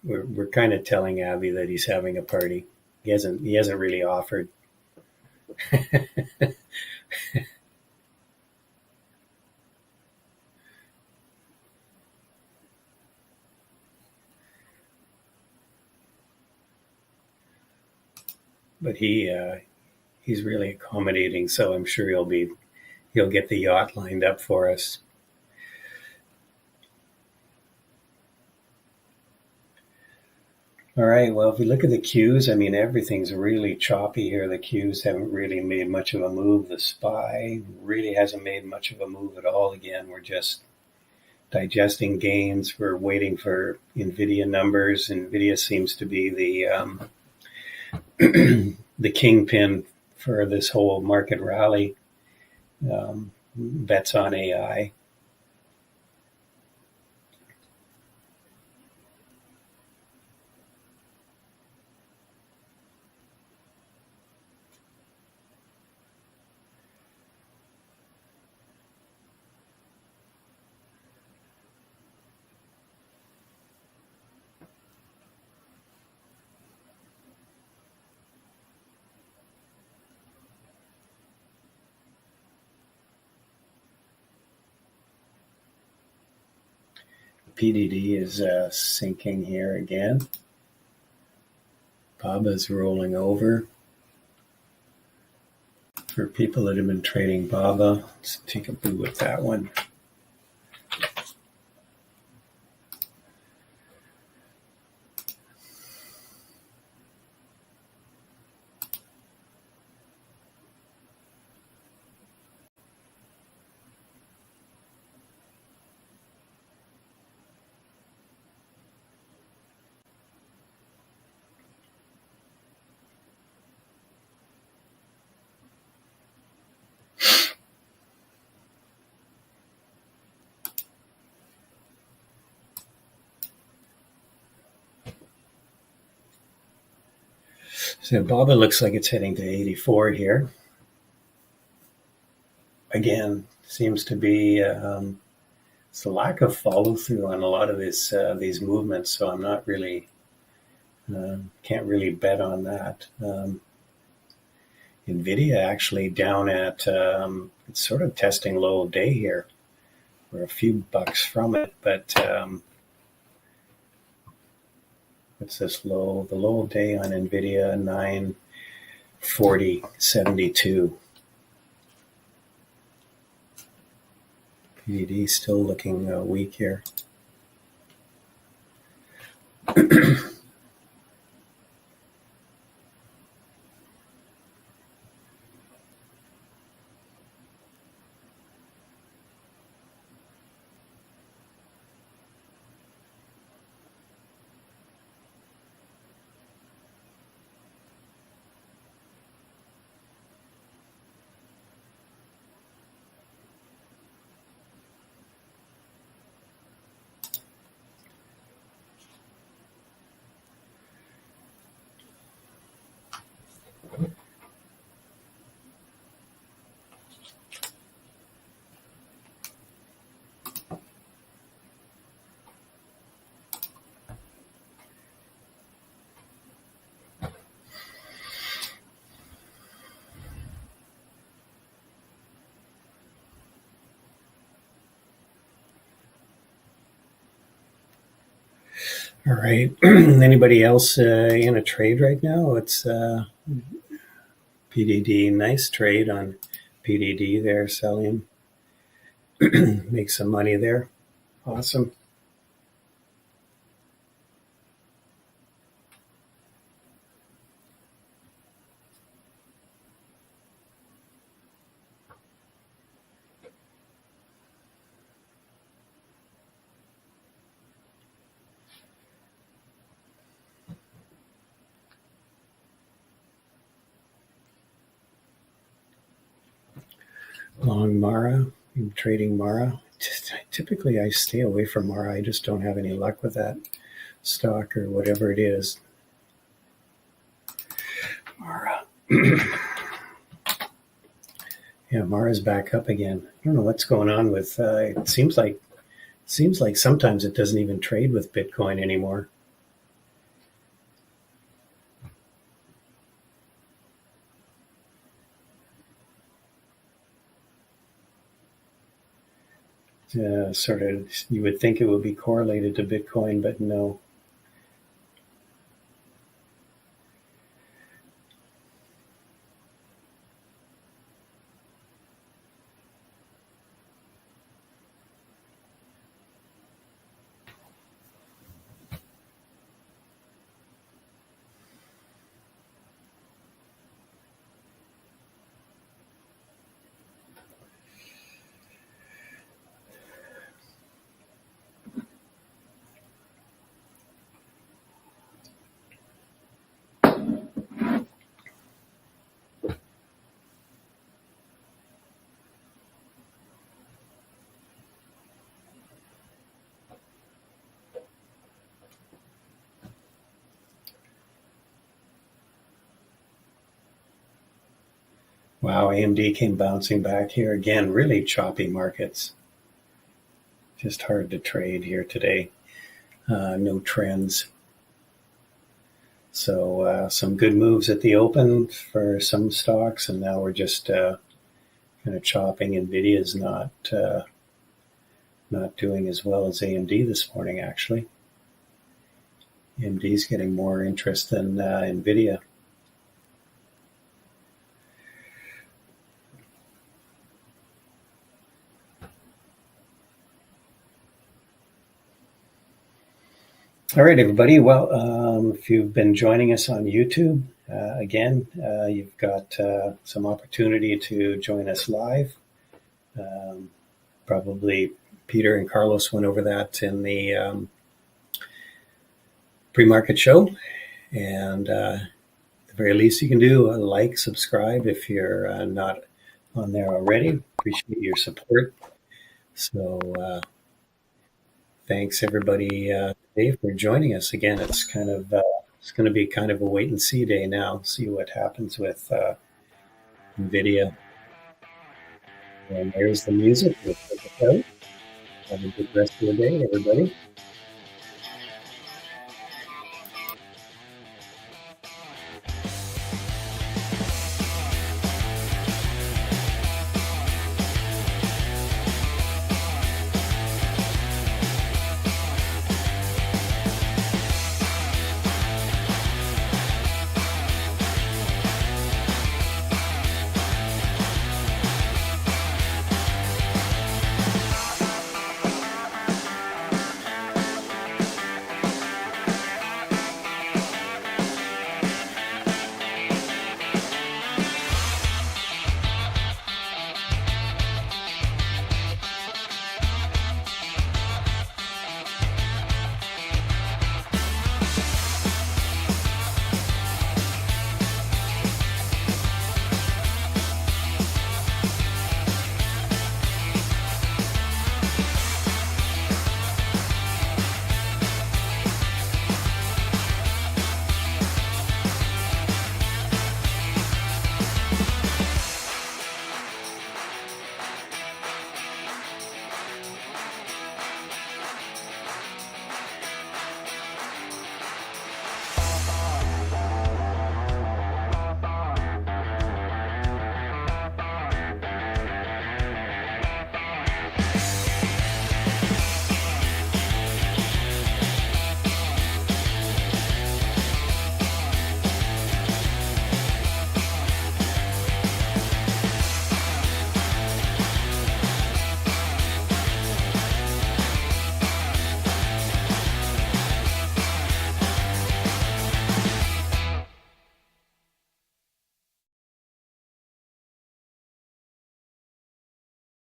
We're kind of telling Avi that he's having a party. He hasn't really offered. But he's really accommodating, so I'm sure he'll get the yacht lined up for us. All right. Well, if we look at the cues, I mean, everything's really choppy here. The cues haven't really made much of a move. The SPY really hasn't made much of a move at all. Again, we're just digesting gains. We're waiting for NVDA numbers. NVIDIA seems to be the kingpin for this whole market rally. Bets on AI. PDD is sinking here again. BABA's rolling over. For people that have been trading BABA, let's take a boo with that one. So BABA looks like it's heading to 84 here. Again, seems to be it's a lack of follow through on a lot of these movements. So I'm not really can't really bet on that. NVIDIA actually down at it's sort of testing low of day here. We're a few bucks from it, but what's this low? The low of day on NVIDIA 940.72. PDD still looking weak here. All right. Anybody else in a trade right now? It's PDD. Nice trade on PDD there, selling. Make some money there. Awesome. Long Mara. I'm trading Mara. Typically, I stay away from Mara. I just don't have any luck with that stock or whatever it is. Mara. Yeah, Mara's back up again. I don't know what's going on with. It seems like sometimes it doesn't even trade with Bitcoin anymore. Sort of, you would think it would be correlated to Bitcoin, but no. Wow, AMD came bouncing back here again. Really choppy markets. Just hard to trade here today. No trends. So some good moves at the open for some stocks, and now we're just kind of chopping. NVIDIA's not doing as well as AMD this morning, actually. AMD's getting more interest than NVIDIA. All right, everybody. Well, if you've been joining us on YouTube, again, you've got some opportunity to join us live. Probably Peter and Carlos went over that in the pre-market show. And at the very least you can do, like, subscribe if you're not on there already. Appreciate your support. So thanks, everybody, today for joining us. Again, it's kind of It's going to be kind of a wait and see day now. See what happens with NVIDIA. And there's the music. We'll take it out. Have a good rest of the day, everybody.